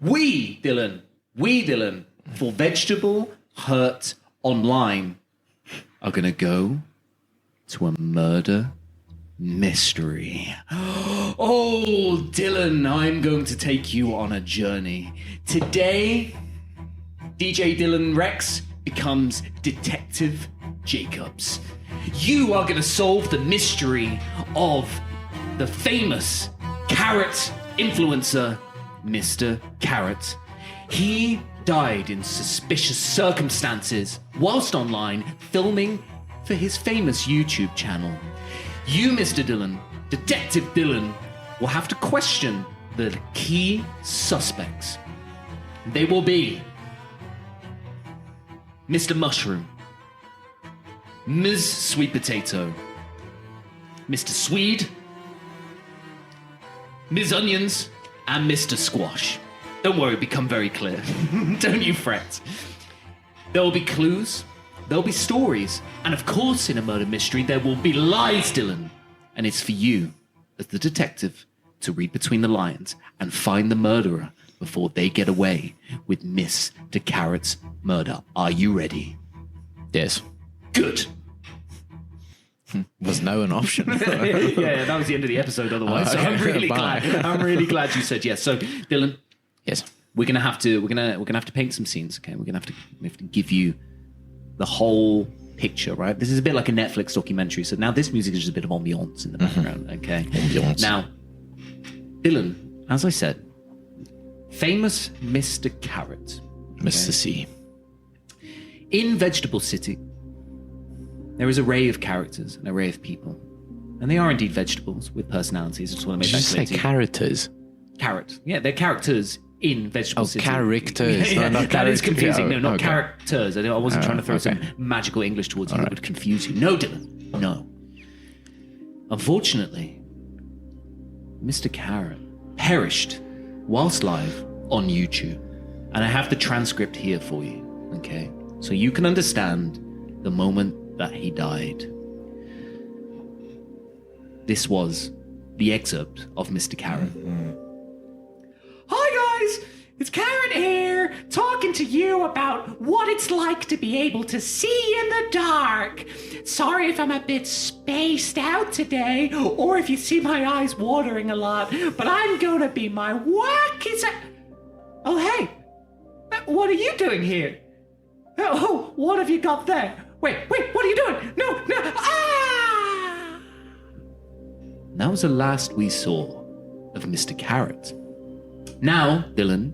Dylan, for Vegetable Hurt Online, are gonna go to a murder mystery. Oh, Dylan, I'm going to take you on a journey. Today, DJ Dylan Rex becomes Detective Jacobs. You are going to solve the mystery of the famous carrot influencer, Mr. Carrot. He died in suspicious circumstances whilst online filming for his famous YouTube channel. You, Mr. Dylan, Detective Dylan, will have to question the key suspects. They will be Mr. Mushroom, Ms. Sweet Potato, Mr. Swede, Ms. Onions, and Mr. Squash. Don't worry, become very clear. Don't you fret. There will be clues, there'll be stories, and of course in a murder mystery there will be lies, Dylan. And it's for you, as the detective, to read between the lines and find the murderer before they get away with Mr. Carrot's murder. Are you ready? Yes. Good. Was no an option. Yeah, that was the end of the episode otherwise. So I'm really glad you said yes. So Dylan. Yes. We're gonna have to paint some scenes, okay? We have to give you the whole picture, right? This is a bit like a Netflix documentary. So now this music is just a bit of ambiance in the background, okay? Ambiance. Now, Dylan, as I said, famous Mr. Carrot. Mr. C. In Vegetable City, there is an array of characters, an array of people. And they are indeed vegetables with personalities. I just want to make Did you that clear say to you. characters? Carrot. Yeah, they're characters in Vegetable City. Characters. Yeah, not that is confusing. No, not okay. characters. I wasn't trying to throw okay. some magical English towards you that would confuse you. No, Dylan. No. Unfortunately, Mr. Carrot perished whilst live on YouTube. And I have the transcript here for you, okay? So you can understand the moment that he died. This was the excerpt of Mr. Carrot. Hi guys, it's Carrot here, talking to you about what it's like to be able to see in the dark. Sorry if I'm a bit spaced out today, or if you see my eyes watering a lot, but I'm gonna be my wacky Oh hey, what are you doing here? Oh, what have you got there? Wait, what are you doing? No, ah! That was the last we saw of Mr. Carrot. Now, Dylan,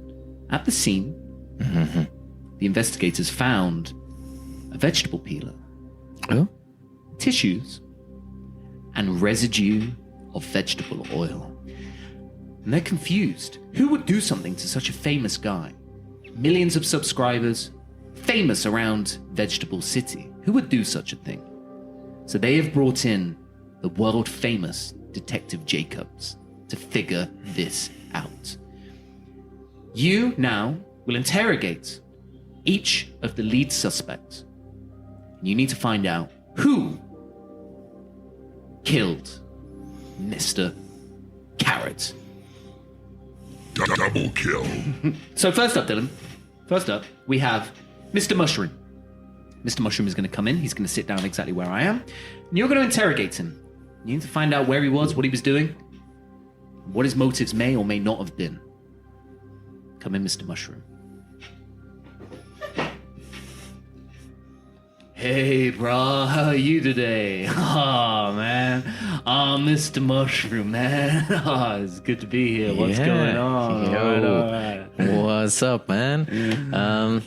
at the scene, the investigators found a vegetable peeler, tissues, and residue of vegetable oil. And they're confused. Who would do something to such a famous guy? Millions of subscribers, famous around Vegetable City. Who would do such a thing? So they have brought in the world-famous Detective Jacobs to figure this out. You now will interrogate each of the lead suspects. You need to find out who killed Mr. Carrot. Double kill. So first up, Dylan, we have Mr. Mushroom. Mr. Mushroom is going to come in. He's going to sit down exactly where I am. And you're going to interrogate him. You need to find out where he was, what he was doing, what his motives may or may not have been. Come in, Mr. Mushroom. Hey, bro, how are you today? Oh, man. Oh, Mr. Mushroom, man. Oh, it's good to be here. What's going on? Yo. All right. What's up, man?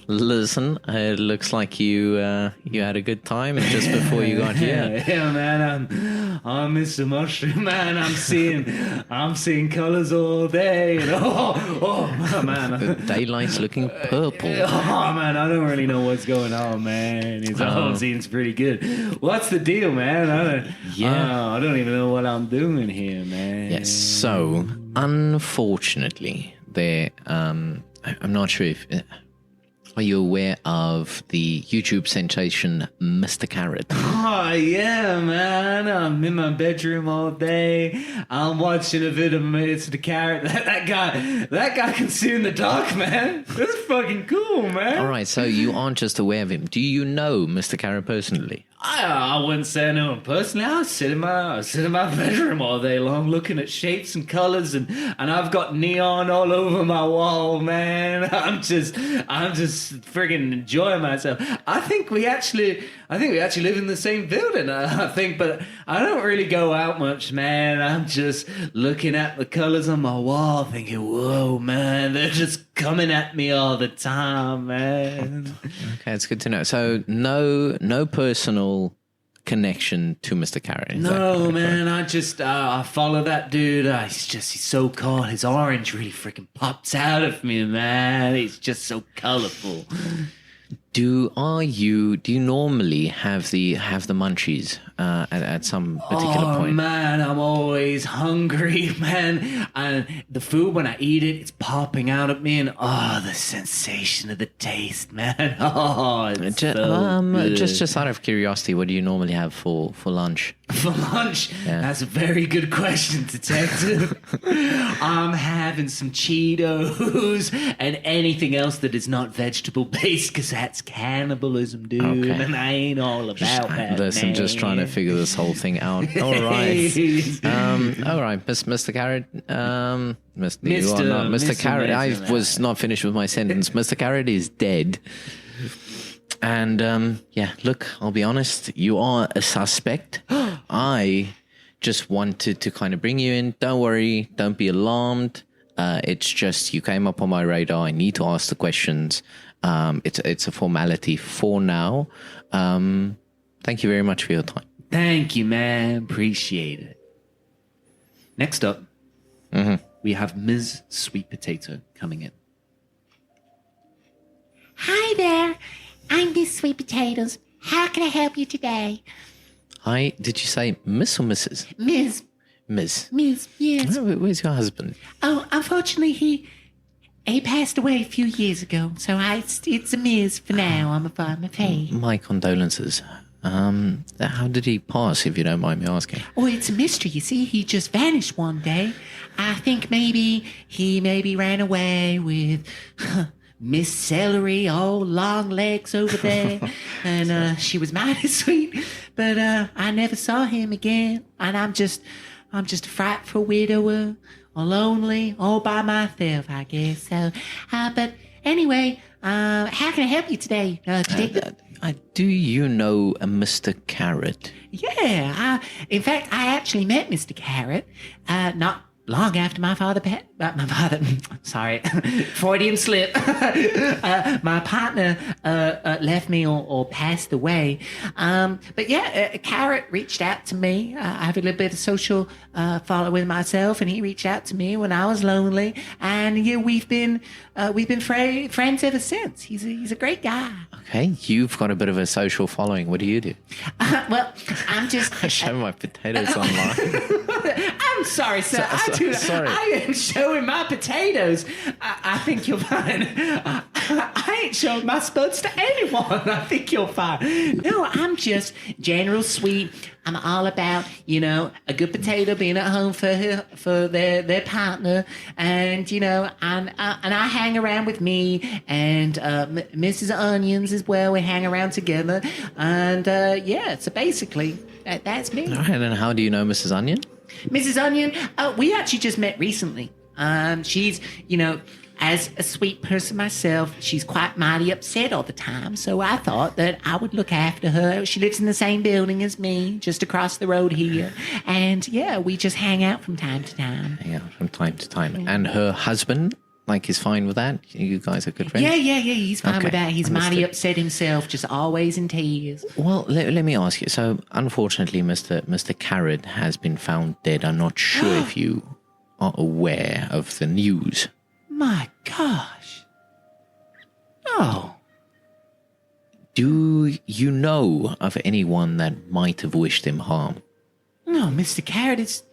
Listen, it looks like you had a good time just before you got here. Yeah, man. I'm Mr. Mushroom, man. I'm seeing colors all day. Oh, man. The daylight's looking purple. Oh, man, I don't really know what's going on, man. It's all seems pretty good. What's the deal, man? I don't even know what I'm doing here, man. Yes. So, unfortunately, I'm not sure if. Are you aware of the YouTube sensation Mr. Carrot? Oh, yeah, man. I'm in my bedroom all day. I'm watching a bit of Mr. Carrot. That guy can see in the dark, man. That's fucking cool, man. All right, so you aren't just aware of him. Do you know Mr. Carrot personally? I wouldn't say I know him personally. I sit in my bedroom all day long looking at shapes and colors, and I've got neon all over my wall, man. I'm just friggin' enjoying myself. I think we actually live in the same building. But I don't really go out much, man. I'm just looking at the colors on my wall, thinking, whoa, man, they're just coming at me all the time, man. Okay, it's good to know. So no personal connection to Mr. Carrot. No, man, I follow that dude. He's so cool. His orange really freaking pops out of me, man. He's just so colorful. Do you normally have the munchies at some particular point? Man, I'm always hungry, man. And the food, when I eat it, it's popping out at me, and the sensation of the taste, man. Oh, it's good. Just out of curiosity, what do you normally have for lunch? For lunch? Yeah. That's a very good question, detective. I'm having some Cheetos and anything else that is not vegetable based, because that's cannibalism, dude. Okay. And I ain't all about that. Listen, man. Just trying to figure this whole thing out. All right. All right, Mr. Carrot. Mr. Carrot. I was not finished with my sentence. Mr. Carrot is dead. And look, I'll be honest, you are a suspect. I just wanted to kind of bring you in. Don't worry, don't be alarmed. It's just you came up on my radar. I need to ask the questions. It's a formality for now. Thank you very much for your time. Thank you, man. Appreciate it. Next up, we have Ms. Sweet Potato coming in. Hi there. I'm Miss Sweet Potatoes. How can I help you today? Hi, did you say Miss or Mrs.? Ms. Miss, yes. Oh, where's your husband? Oh, unfortunately, he passed away a few years ago, so it's a Ms. for now, I'm afraid. My condolences. How did he pass, if you don't mind me asking? Oh, it's a mystery, you see. He just vanished one day. I think maybe he ran away with... Miss Celery, all long legs over there, and she was mighty sweet, but I never saw him again, and I'm just a frightful widower, or lonely, all by myself, I guess. So, but anyway, how can I help you today? Do you know a Mr. Carrot? Yeah, in fact, I actually met Mr. Carrot, not long after my father, sorry, Freudian slip. My partner left me or passed away. But yeah, Carrot reached out to me. I have a little bit of social following myself, and he reached out to me when I was lonely. And yeah, we've been friends ever since. He's a great guy. Okay, you've got a bit of a social following. What do you do? Well, I'm just... I show my potatoes online. I'm sorry, sir. Sorry. I am showing my potatoes. I think you'll find... I ain't showing my spuds to anyone. I think you'll find... No, I'm just general sweet. I'm all about, a good potato being at home for their partner, and and I hang around with me and Mrs. Onions as well. We hang around together, and so basically that's me. All right, and how do you know Mrs. Onion? Mrs. Onion, we actually just met recently. She's, as a sweet person myself, she's quite mighty upset all the time. So I thought that I would look after her. She lives in the same building as me, just across the road here. And yeah, we just hang out from time to time. Yeah, from time to time. Yeah. And her husband, is fine with that? You guys are good friends? Yeah, he's fine with that. He's mighty upset himself, just always in tears. Well, let me ask you. So, unfortunately, Mr. Carrot has been found dead. I'm not sure if you are aware of the news. My gosh. Oh. Do you know of anyone that might have wished him harm? No, Mr. Carrot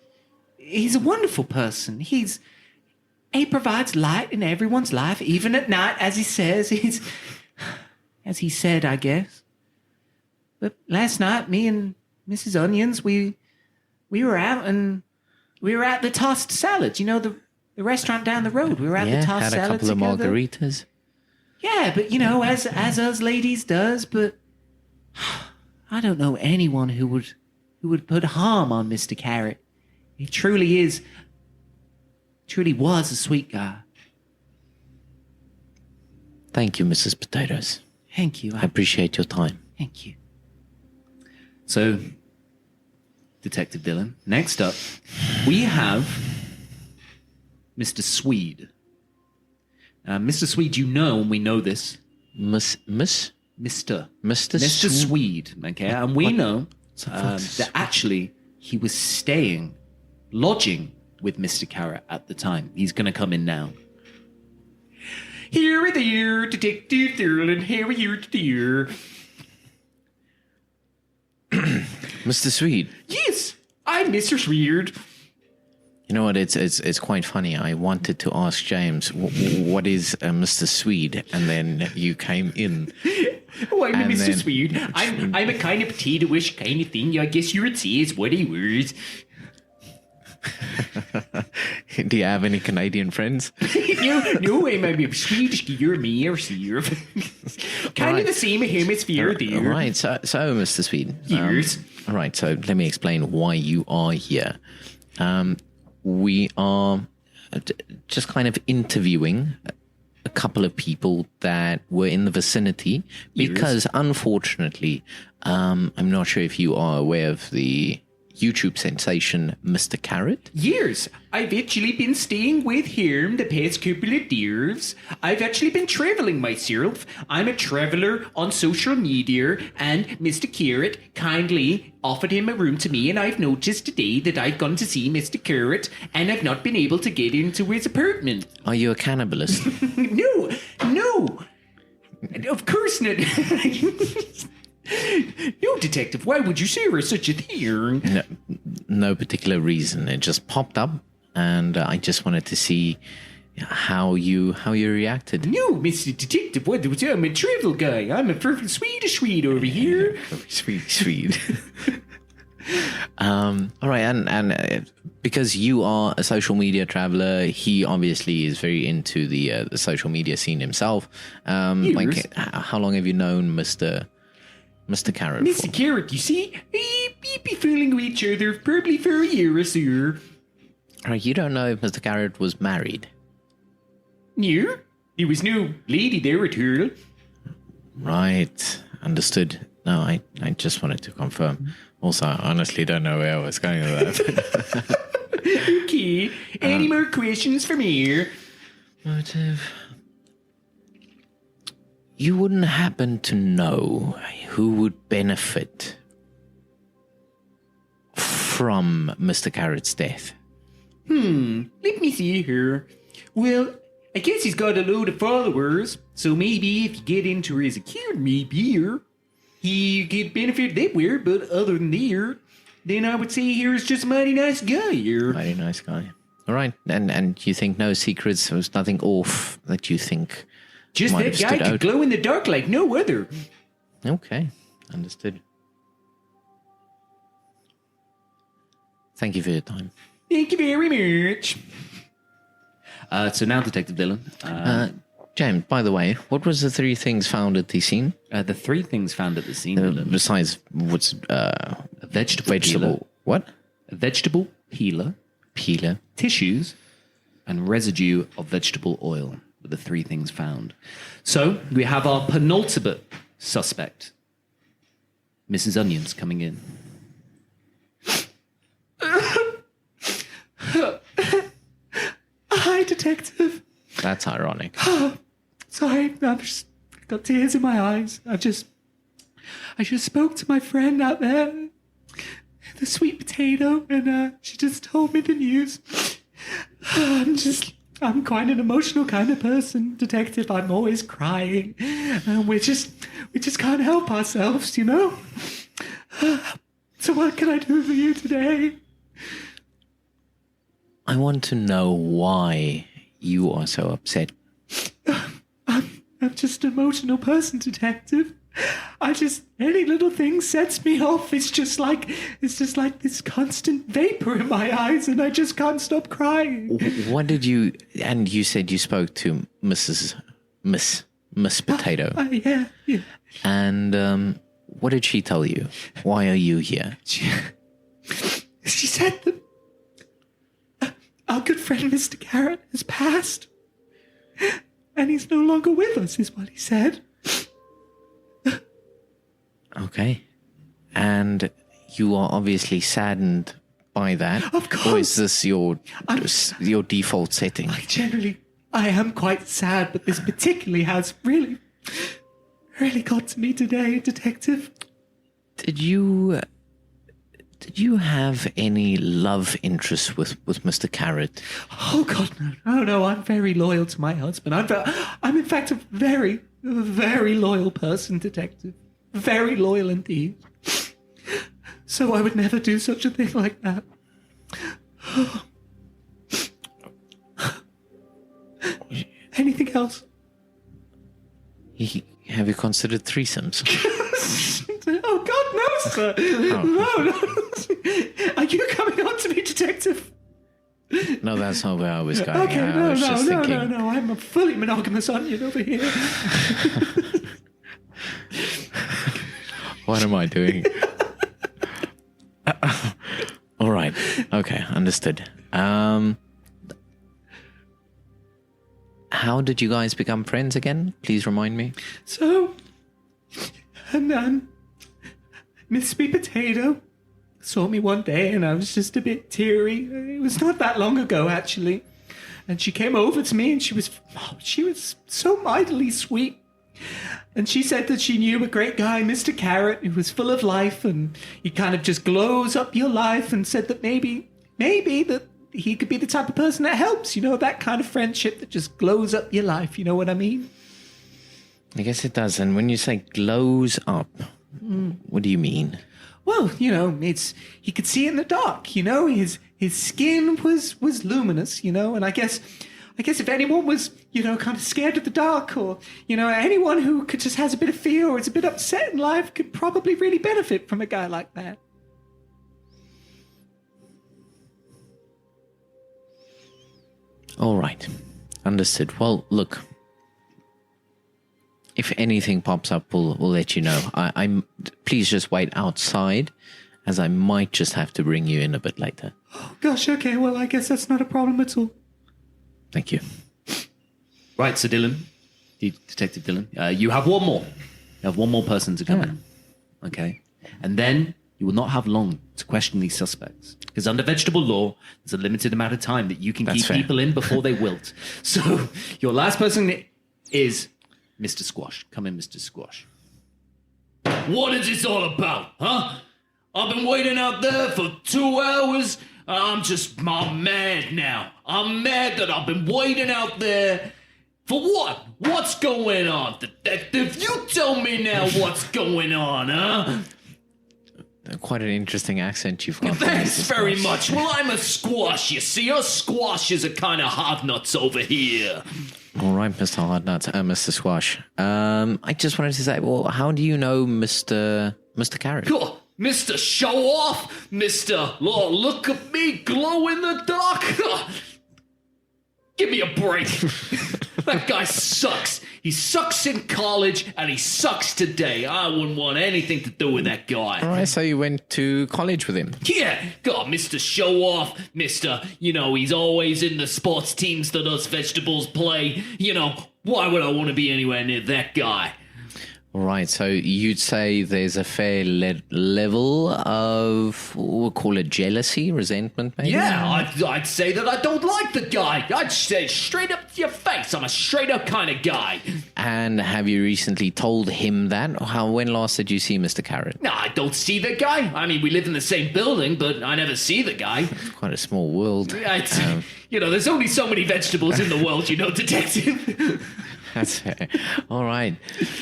he's a wonderful person. He provides light in everyone's life, even at night, as he says. As he said, I guess. But last night, me and Mrs. Onions, we were out and we were at the Tossed Salads. The restaurant down the road. We were at the Tossed Salads. Had a couple together. of margaritas. Yeah, but as us ladies does, but I don't know anyone who would put harm on Mr. Carrot. He truly was a sweet guy. Thank you, Mrs. Potatoes. Thank you. I appreciate your time. Thank you. So, Detective Dylan, next up, we have Mr. Swede. Mr. Swede, and we know this. Mr. Swede, okay? And we know that actually he was lodging with Mr. Carrot at the time. He's going to come in now. Here we are, Detective Thurland. Here we are, dear. Mr. Swede. Yes, I'm Mr. Swede. You know what? It's quite funny. I wanted to ask James, what is Mr. Swede? And then you came in. Oh, I'm a And Mr. then- Swede. I'm a kind of potato-ish kind of thing. I guess you would say is what he was. Do you have any Canadian friends? no, I'm a Swedish gear, me or here. Kind of the same hemisphere there. Right. So Mr. Swede. Yes. All right. So let me explain why you are here. We are just kind of interviewing a couple of people that were in the vicinity because, unfortunately, I'm not sure if you are aware of the YouTube sensation Mr. Carrot. Years. I've actually been staying with him the past couple of years. I've actually been traveling myself. I'm a traveler on social media, and Mr. Carrot kindly offered him a room to me, and I've noticed today that I've gone to see Mr. Carrot, and I've not been able to get into his apartment. Are you a cannibalist? No. Of course not. No, detective, why would you say such a thing? No particular reason. It just popped up, and I just wanted to see how you reacted. No, Mr. Detective, what? I'm a travel guy. I'm a perfect Swedish Swede over here. Sweet. All right, and because you are a social media traveler, he obviously is very into the social media scene himself. Like, how long have you known Mr. Carrot? Mr. Carrot, you see, we be fooling with each other probably for a year or so. All right, you don't know if Mr. Carrot was married. No, there was no lady there at all. Right, understood. No, I just wanted to confirm. Also, I honestly don't know where I was going with that. Okay, any more questions from here? What if you wouldn't happen to know who would benefit from Mr. Carrot's death? Let me see here. Well, I guess he's got a load of followers, so maybe if you get into his account, maybe he could benefit that way, but other than there, then I would say here's just a mighty nice guy here. Mighty nice guy. All right, and you think no secrets? There was nothing off that you think Just might that have guy stood could out? glow in the dark like no other. Okay, understood. Thank you for your time. Thank you very much. So now, Detective Dylan. James, by the way, what was the three things found at the scene? The three things found at the scene, Dylan. Besides what's A vegetable peeler, what? a vegetable peeler, Peeler. tissues, and residue of vegetable oil were the three things found. So we have our penultimate suspect, Mrs. Onions, coming in. Hi, Detective. That's ironic. Sorry, I've just got tears in my eyes. I just spoke to my friend out there, the sweet potato, and she just told me the news. I'm quite an emotional kind of person, Detective. I'm always crying. We just can't help ourselves, you know? So what can I do for you today? I want to know why you are so upset. I'm just an emotional person, Detective. Any little thing sets me off. It's just like this constant vapor in my eyes, and I just can't stop crying. What did you? And you said you spoke to Miss Potato. Yeah. And what did she tell you? Why are you here? She said that our good friend Mr. Carrot has passed, and he's no longer with us, is what he said. Okay. And you are obviously saddened by that. Of course. Or is this your default setting? I am quite sad, but this particularly has really got to me today, Detective. Did you have any love interest with Mr. Carrot? Oh God, no! Oh no! I'm very loyal to my husband. I'm in fact a very, very loyal person, Detective. Very loyal indeed. So I would never do such a thing like that. Anything else? Have you considered threesomes? Oh, God, no, sir. No. Are you coming on to me, detective? No, that's not where I was going. Okay, I was just thinking. no. I'm a fully monogamous onion over here. What am I doing? All right. Okay, understood. How did you guys become friends again? Please remind me. So, and Miss Sweet Potato saw me one day and I was just a bit teary. It was not that long ago, actually. And she came over to me and she was so mightily sweet. And she said that she knew a great guy, Mr. Carrot, who was full of life and he kind of just glows up your life, and said that maybe that he could be the type of person that helps, that kind of friendship that just glows up your life. You know what I mean? I guess it does. And when you say glows up, what do you mean? Well, he could see in the dark, his skin was luminous, and I guess if anyone was, kind of scared of the dark, or, anyone who just has a bit of fear or is a bit upset in life could probably really benefit from a guy like that. All right. Understood. Well, look, if anything pops up, we'll let you know. I'm please just wait outside, as I might just have to bring you in a bit later. Oh, gosh, okay. Well, I guess that's not a problem at all. Thank you. Right, so Dylan, Detective Dylan, you have one more. You have one more person to come in. Okay. And then you will not have long to question these suspects. Because under vegetable law, there's a limited amount of time that you can keep people in before they wilt. So your last person is Mr. Squash. Come in, Mr. Squash. What is this all about, huh? I've been waiting out there for 2 hours. I'm mad now. I'm mad that I've been waiting out there. For what? What's going on, detective? You tell me now what's going on, huh? Quite an interesting accent you've got. Thanks very much. Well, I'm a squash, you see. Us squashes are kind of hard nuts over here. All right, Mr. Hardnuts, Mr. Squash. I just wanted to say, well, how do you know Mr. Carrot? Cool. Mr. Show Off, Mr. Look at me glow in the dark. Give me a break. That guy sucks. He sucks in college and he sucks today. I wouldn't want anything to do with that guy. All right, so you went to college with him. Yeah, God, Mr. Show Off, Mr. He's always in the sports teams that us vegetables play. Why would I want to be anywhere near that guy? All right, so you'd say there's a fair level of, we'll call it jealousy, resentment, maybe? Yeah, I'd say that I don't like the guy. I'd say straight up to your face, I'm a straight up kind of guy. And have you recently told him that? When last did you see Mr. Carrot? No, I don't see the guy. I mean, we live in the same building, but I never see the guy. It's quite a small world. There's only so many vegetables in the world, detective. That's fair. All right.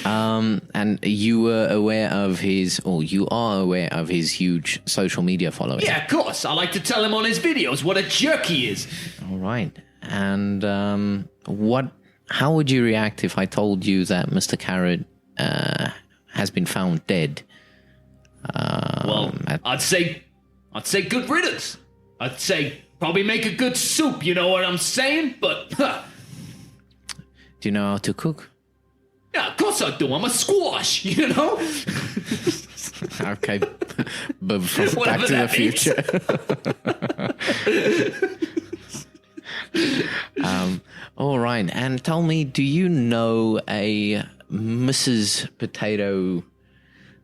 And you were aware of you are aware of his huge social media following. Yeah, of course. I like to tell him on his videos what a jerk he is. All right. And how would you react if I told you that Mr. Carrot has been found dead? I'd say good riddance. I'd say probably make a good soup, you know what I'm saying? But do you know how to cook? Yeah, of course I do. I'm a squash, Okay, but from Back to the Future. All right, and tell me, do you know a Miss Potato?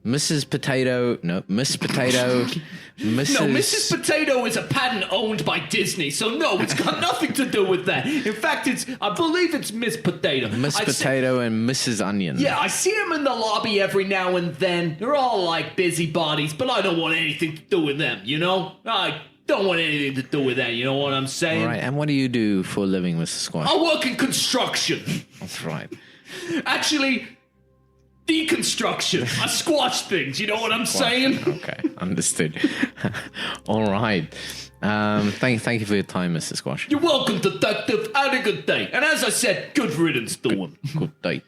No, Mrs. Potato. No, Mrs. Potato is a patent owned by Disney, so no, it's got nothing to do with that. In fact, I believe it's Miss Potato. Miss Potato and Mrs. Onion. Yeah, I see them in the lobby every now and then. They're all like busybodies, but I don't want anything to do with them, I don't want anything to do with that, you know what I'm saying? All right, and what do you do for a living, Mr. Squash? I work in construction. That's right. Actually, deconstruction. I squash things. You know what I'm saying? Okay, understood. All right. Thank you for your time, Mr. Squash. You're welcome, Detective. Have a good day. And as I said, good riddance, Dawn. Good day.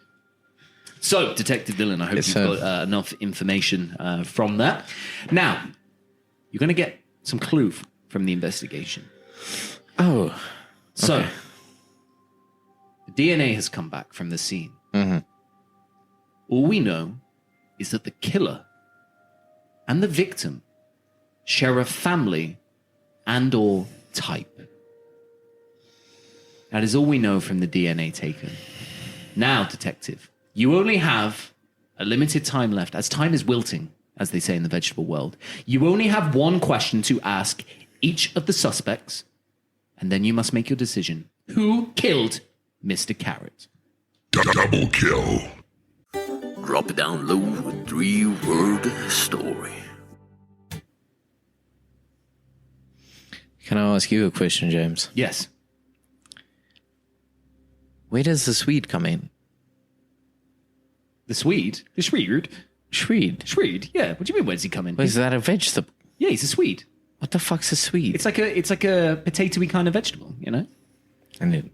So, Detective Dylan, I hope you've got enough information from that. Now, you're going to get some clue from the investigation. Oh. So, okay. the DNA has come back from the scene. Mm-hmm. All we know is that the killer and the victim share a family and or type. That is all we know from the DNA taken. Now, Detective, you only have a limited time left, as time is wilting, as they say in the vegetable world. You only have one question to ask each of the suspects, and then you must make your decision. Who killed Mr. Carrot? Double kill. Drop it down low with 3-word story. Can I ask you a question, James? Yes. Where does the Swede come in? The Swede? The Swede? Swede? Swede? Yeah. What do you mean, where's he come in? Is that a vegetable? Yeah, he's a Swede. What the fuck's a Swede? It's like a potatoey kind of vegetable, you know? And it,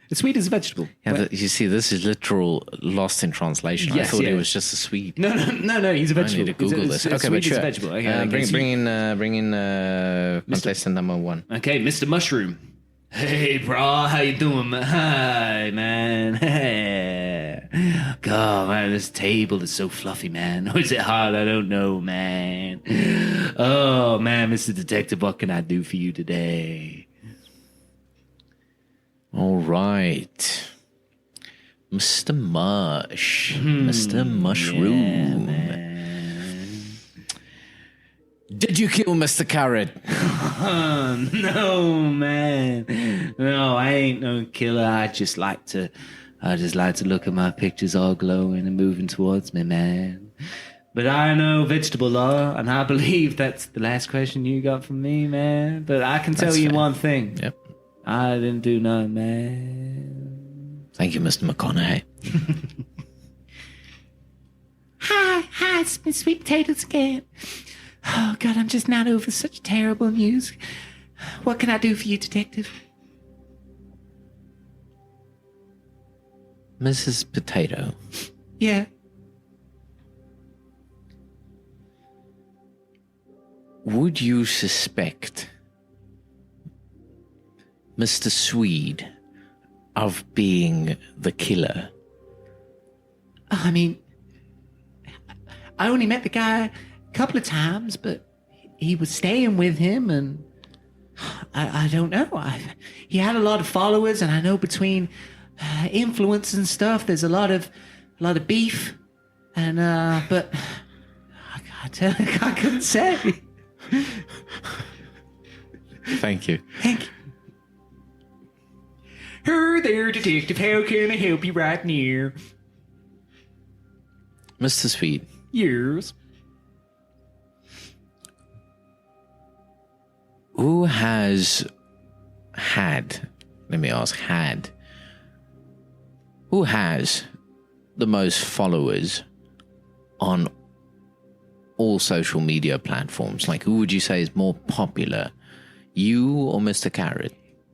The Swede is a vegetable. yeah, you see, this is literal lost in translation. Yes, I thought yeah. it was just a Swede. No, he's a I vegetable. need to Google this. Okay, Okay, Swede but is sure. a vegetable. Okay, Bring in contestant number 1. Okay, Mr. Mushroom. Hey, bro, how you doing, man? Hi, man. Hey. God, man, this table is so fluffy, man. Or is it hard? I don't know, man. Oh, man, Mr. Detective, what can I do for you today? All right. Mr. Mush. Mr. Mushroom. Did you kill Mr. Carrot? No, man. No, I ain't no killer. I just like to look at my pictures all glowing and moving towards me, man. But I know vegetable law, and I believe that's the last question you got from me, man. But I can tell That's you fair. one thing. Yep. I didn't do nothing, man. Thank you, Mr. McConaughey. Hi, it's Miss Sweet Potatoes again. Oh, God, I'm just not over such terrible news. What can I do for you, Detective? Mrs. Potato. Yeah. Would you suspect Mr. Swede of being the killer? I mean, I only met the guy a couple of times, but he was staying with him, and I don't know. He had a lot of followers, and I know between influence and stuff, there's a lot of beef, and but I couldn't say. Thank you. Thank you. Her there, Detective. How can I help you right now? Mr. Swede, Yours. who has had, let me ask, who has the most followers on all social media platforms? Like, who would you say is more popular, you or Mr. Carrot?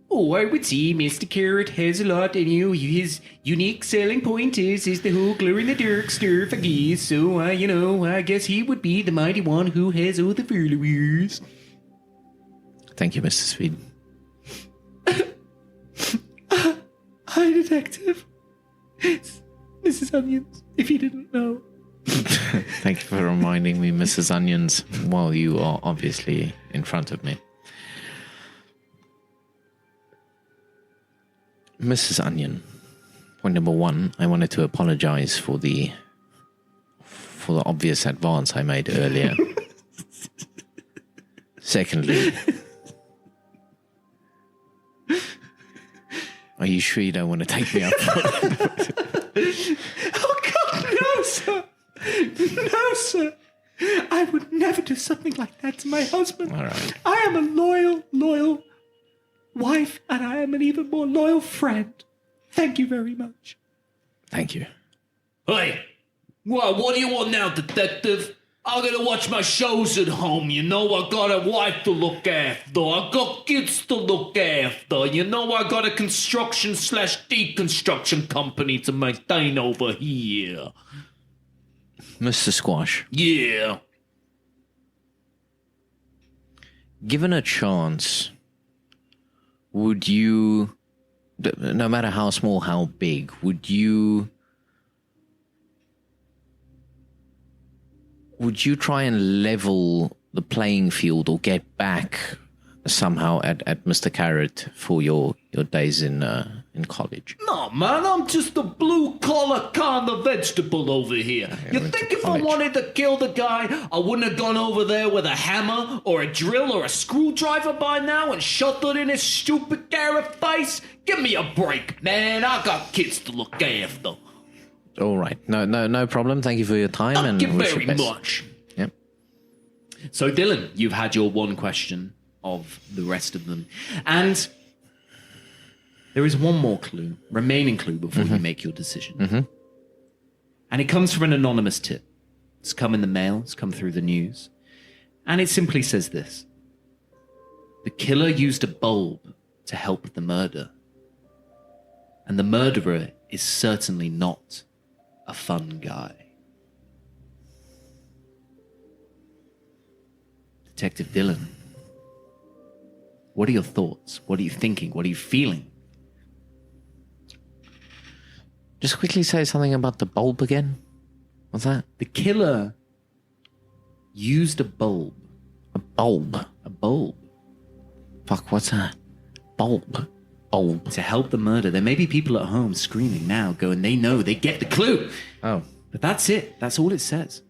Oh, I would say Mr. Carrot has a lot, and his unique selling point is the whole glow in the dark stuff, I guess. So, I guess he would be the mighty one who has all the followers. Thank you, Mr. Swede. Hi, Detective. It's Mrs. Onions, if you didn't know. Thank you for reminding me, Mrs. Onions, while you are obviously in front of me. Mrs. Onion, point number 1, I wanted to apologize for the obvious advance I made earlier. Secondly, are you sure you don't want to take me up for it? Oh, God, no, sir. No, sir. I would never do something like that to my husband. All right. I am a loyal wife, and I am an even more loyal friend. Thank you very much. Thank you. Hey, what do you want now, detective? I gotta watch my shows at home, you know. I got a wife to look after. I got kids to look after. You know, I got a construction/deconstruction company to maintain over here. Mr. Squash, Yeah. given a chance, would you, no matter how small, how big, would you try and level the playing field or get back somehow at Mr. Carrot for your days in college? No, man, I'm just a blue-collar kind of vegetable over here. You think if I wanted to kill the guy, I wouldn't have gone over there with a hammer or a drill or a screwdriver by now and shoved it in his stupid carrot face? Give me a break, man. I got kids to look after. All right. No problem. Thank you for your time. Thank you wish very best. much. Yep. So, Dylan, you've had your one question of the rest of them. And there is one more remaining clue before you make your decision. And it comes from an anonymous tip. It's come in the mail, it's come through the news. And it simply says this: the killer used a bulb to help the murder. And the murderer is certainly not a fun guy. Detective Dylan, what are your thoughts? What are you thinking? What are you feeling? Just quickly say something about the bulb again. What's that? The killer used a bulb. A bulb. A bulb. Fuck, what's that? Bulb. Bulb. To help the murder. There may be people at home screaming now, going, they know, they get the clue. Oh. But that's it. That's all it says.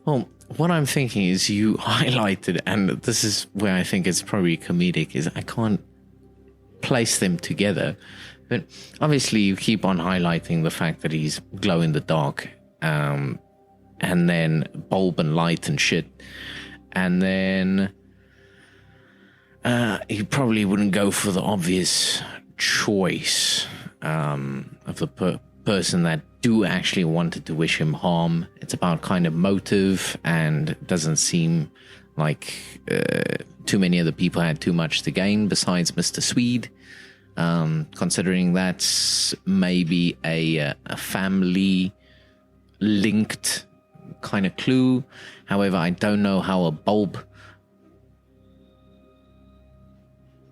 Well, what I'm thinking is you highlighted, and this is where I think it's probably comedic, is I can't place them together. But obviously you keep on highlighting the fact that he's glow in the dark, and then bulb and light and shit. And then he probably wouldn't go for the obvious choice of the person that do actually wanted to wish him harm. It's about kind of motive, and it doesn't seem like too many other people had too much to gain besides Mr. Swede. Considering that's maybe a family linked kind of clue. However, I don't know how a bulb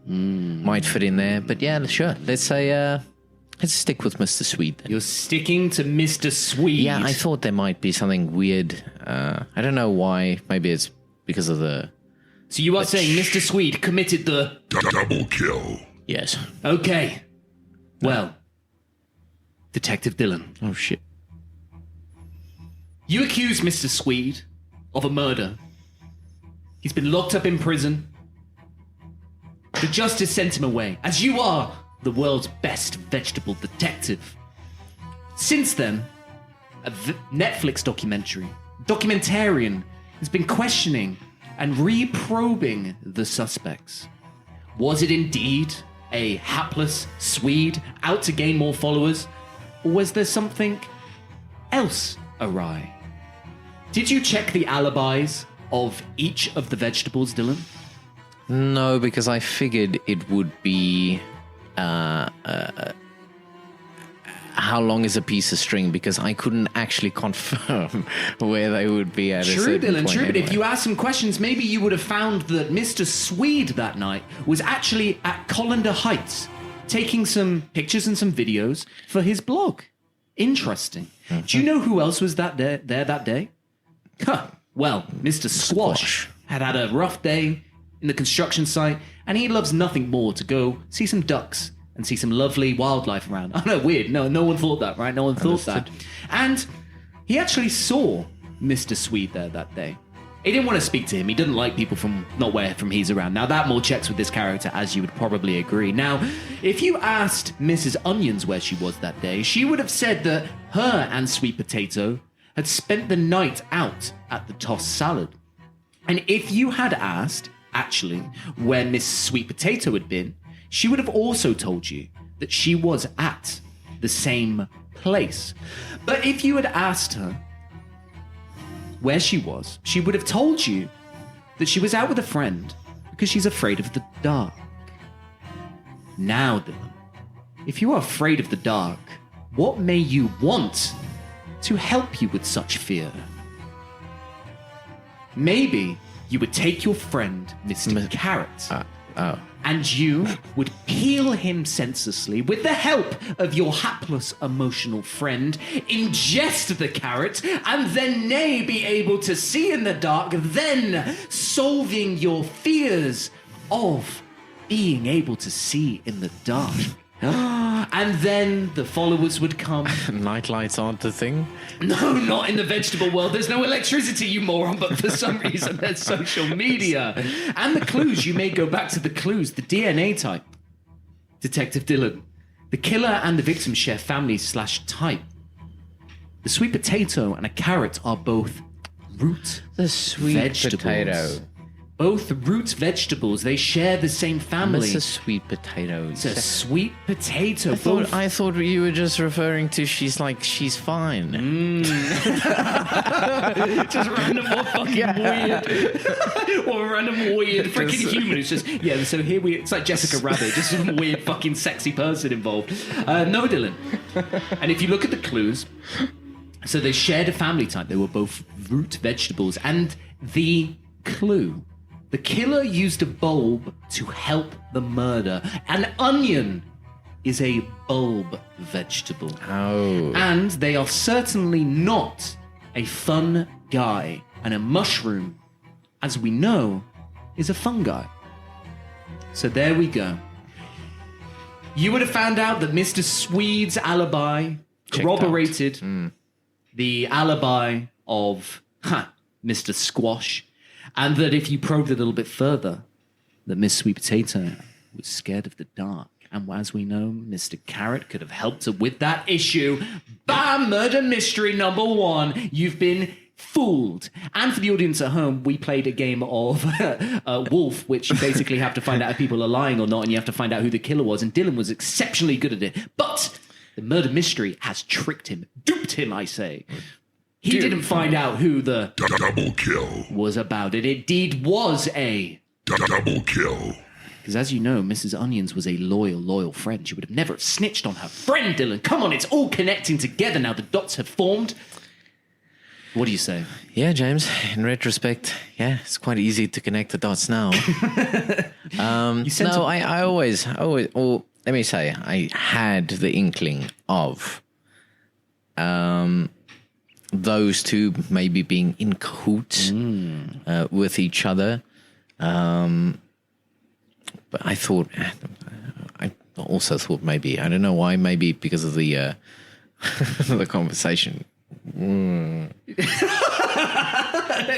might fit in there. But yeah, sure. Let's say let's stick with Mr. Swede then. You're sticking to Mr. Swede. Yeah, I thought there might be something weird. I don't know why. Maybe it's because of the... So you are saying Mr. Swede committed the... Double kill. Yes. Okay. Well, Detective Dylan, Oh, shit. you accuse Mr. Swede of a murder. He's been locked up in prison. The justice sent him away, as you are the world's best vegetable detective. Since then, a Netflix documentarian has been questioning and reprobing the suspects. Was it indeed a hapless Swede out to gain more followers, or was there something else awry? Did you check the alibis of each of the vegetables, Dylan? No, because I figured it would be... how long is a piece of string? Because I couldn't actually confirm where they would be at a True, certain Dylan, point true. But anyway. if you asked some questions, maybe you would have found that Mr. Swede that night was actually at Colander Heights, taking some pictures and some videos for his blog. Interesting. Do you know who else was there that day? Huh. Well, Mr. Squash had a rough day in the construction site, and he loves nothing more to go see some ducks and see some lovely wildlife around. Oh, no, weird. No one thought that, right? No one thought that. And he actually saw Mr. Swede there that day. He didn't want to speak to him. He didn't like people from not where from he's around. Now, that more checks with this character, as you would probably agree. Now, if you asked Mrs. Onions where she was that day, she would have said that her and Sweet Potato had spent the night out at the tossed salad. And if you had asked, actually, where Miss Sweet Potato had been, she would have also told you that she was at the same place. But if you had asked her where she was, she would have told you that she was out with a friend because she's afraid of the dark. Now, Dylan, if you are afraid of the dark, what may you want to help you with such fear? Maybe you would take your friend, Mr. Carrot, and you would peel him senselessly with the help of your hapless emotional friend, ingest the carrot, and then be able to see in the dark, then solving your fears of being able to see in the dark. And then the followers would come. Night lights aren't the thing. No, not in the vegetable world. There's no electricity, you moron, but for some reason there's social media. And the clues, you may go back to the clues. The DNA type. Detective Dylan. The killer and the victim share family/type. The sweet potato and a carrot are both root The sweet vegetables. potato. Both root vegetables. They share the same family. It's a sweet potato. It's a sweet potato. I thought you were just referring to she's fine. Just random or fucking weird. Or random weird freaking human who's just, so here it's like Jessica Rabbit, just some weird fucking sexy person involved. No, Dylan. And if you look at the clues, so they shared a family type. They were both root vegetables. And the clue, the killer used a bulb to help the murder. An onion is a bulb vegetable. Oh. And they are certainly not a fun guy. And a mushroom, as we know, is a fungi. So there we go. You would have found out that Mr. Swede's alibi corroborated the alibi of Mr. Squash. And that if you probed a little bit further, that Miss Sweet Potato was scared of the dark. And as we know, Mr. Carrot could have helped her with that issue. Bam! Murder mystery number 1. You've been fooled. And for the audience at home, we played a game of Wolf, which you basically have to find out if people are lying or not, and you have to find out who the killer was. And Dylan was exceptionally good at it. But the murder mystery has tricked him, duped him, I say. He didn't find out who the Double kill. was about. It indeed was a Double kill. Because as you know, Mrs. Onions was a loyal friend. She would have never snitched on her friend, Dylan. Come on, it's all connecting together now. The dots have formed. What do you say? Yeah, James, in retrospect, it's quite easy to connect the dots now. I always, or let me say, I had the inkling of those two maybe being in cahoots with each other. But I also thought maybe, I don't know why, maybe because of the the conversation.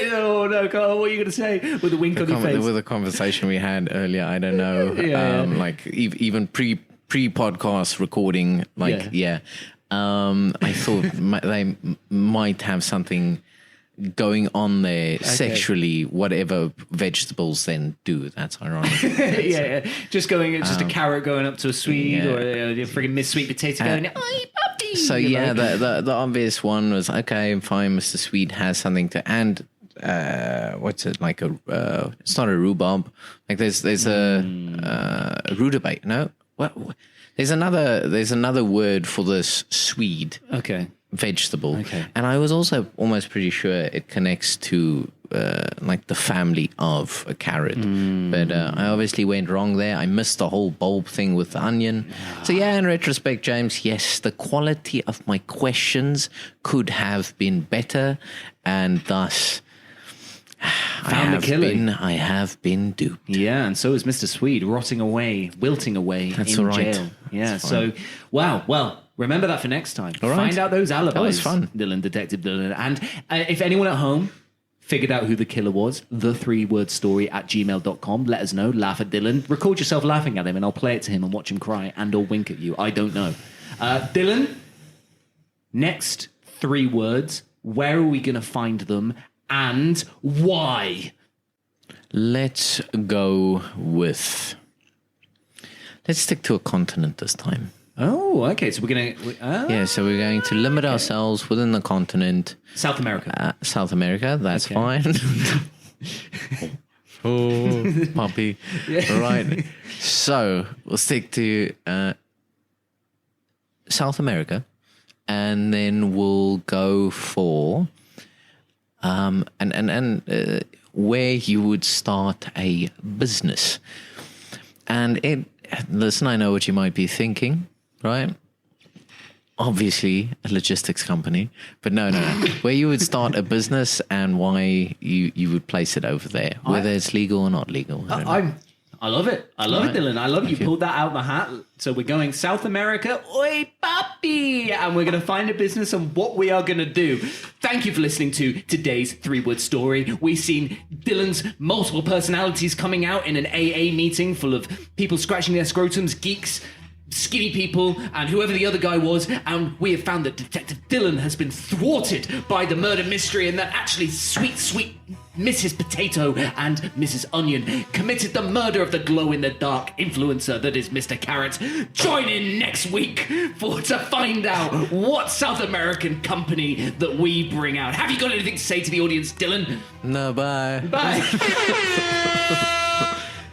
Oh no, Carl, what are you going to say with a wink on your face? With the conversation we had earlier, I don't know, like even pre-podcast recording, I thought they might have something going on there sexually, whatever vegetables then do. That's ironic. Just a carrot going up to a Swede or a friggin' Miss Sweet Potato going, "Oi, puppy!" So the obvious one was, okay, fine, Mr. Swede has something to, and what's it, like it's not a rhubarb, like there's a rutabaga, no? What? There's another word for this Swede. Okay. Vegetable. Okay. And I was also almost pretty sure it connects to like the family of a carrot. But I obviously went wrong there. I missed the whole bulb thing with the onion. So in retrospect, James, yes, the quality of my questions could have been better, and thus I have been duped. Yeah, and so is Mr. Swede, rotting away, wilting away in jail. Yeah, That's so, wow, well, remember that for next time. All right. Find out those alibis. That was fun. Dylan, Detective Dylan. And if anyone at home figured out who the killer was, the3wordstory@gmail.com. Let us know. Laugh at Dylan. Record yourself laughing at him, and I'll play it to him and watch him cry and or wink at you. I don't know. Dylan, next 3 words. Where are we going to find them and why? Let's go with Let's stick to a continent this time. Oh, okay. So we're going to... Yeah, so we're going to limit ourselves within the continent. South America. South America, that's fine. Oh, puppy. Yeah. Right. So we'll stick to South America, and then we'll go for where you would start a business. And listen, I know what you might be thinking, right? Obviously, a logistics company, but no. Where you would start a business and why you would place it over there, whether it's legal or not legal. I love it. I love it, Dylan. I love you pulled that out of the hat. So we're going South America. Oi, papi! And we're going to find a business and what we are going to do. Thank you for listening to today's 3-word story. We've seen Dylan's multiple personalities coming out in an AA meeting full of people scratching their scrotums, geeks, skinny people, and whoever the other guy was, and we have found that Detective Dylan has been thwarted by the murder mystery, and that actually sweet Mrs. Potato and Mrs. Onion committed the murder of the glow-in-the-dark influencer that is Mr. Carrot. Join in next week to find out what South American company that we bring out. Have you got anything to say to the audience, Dylan? No, bye. Bye.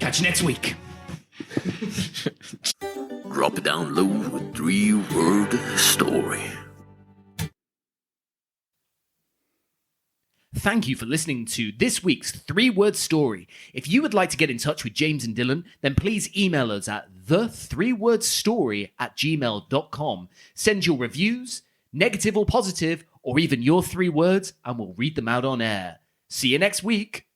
Catch you next week. Drop it down low with 3-word story. Thank you for listening to this week's 3-word story. If you would like to get in touch with James and Dylan, then please email us at the3wordstory@gmail.com. Send your reviews, negative or positive, or even your 3 words, and we'll read them out on air. See you next week.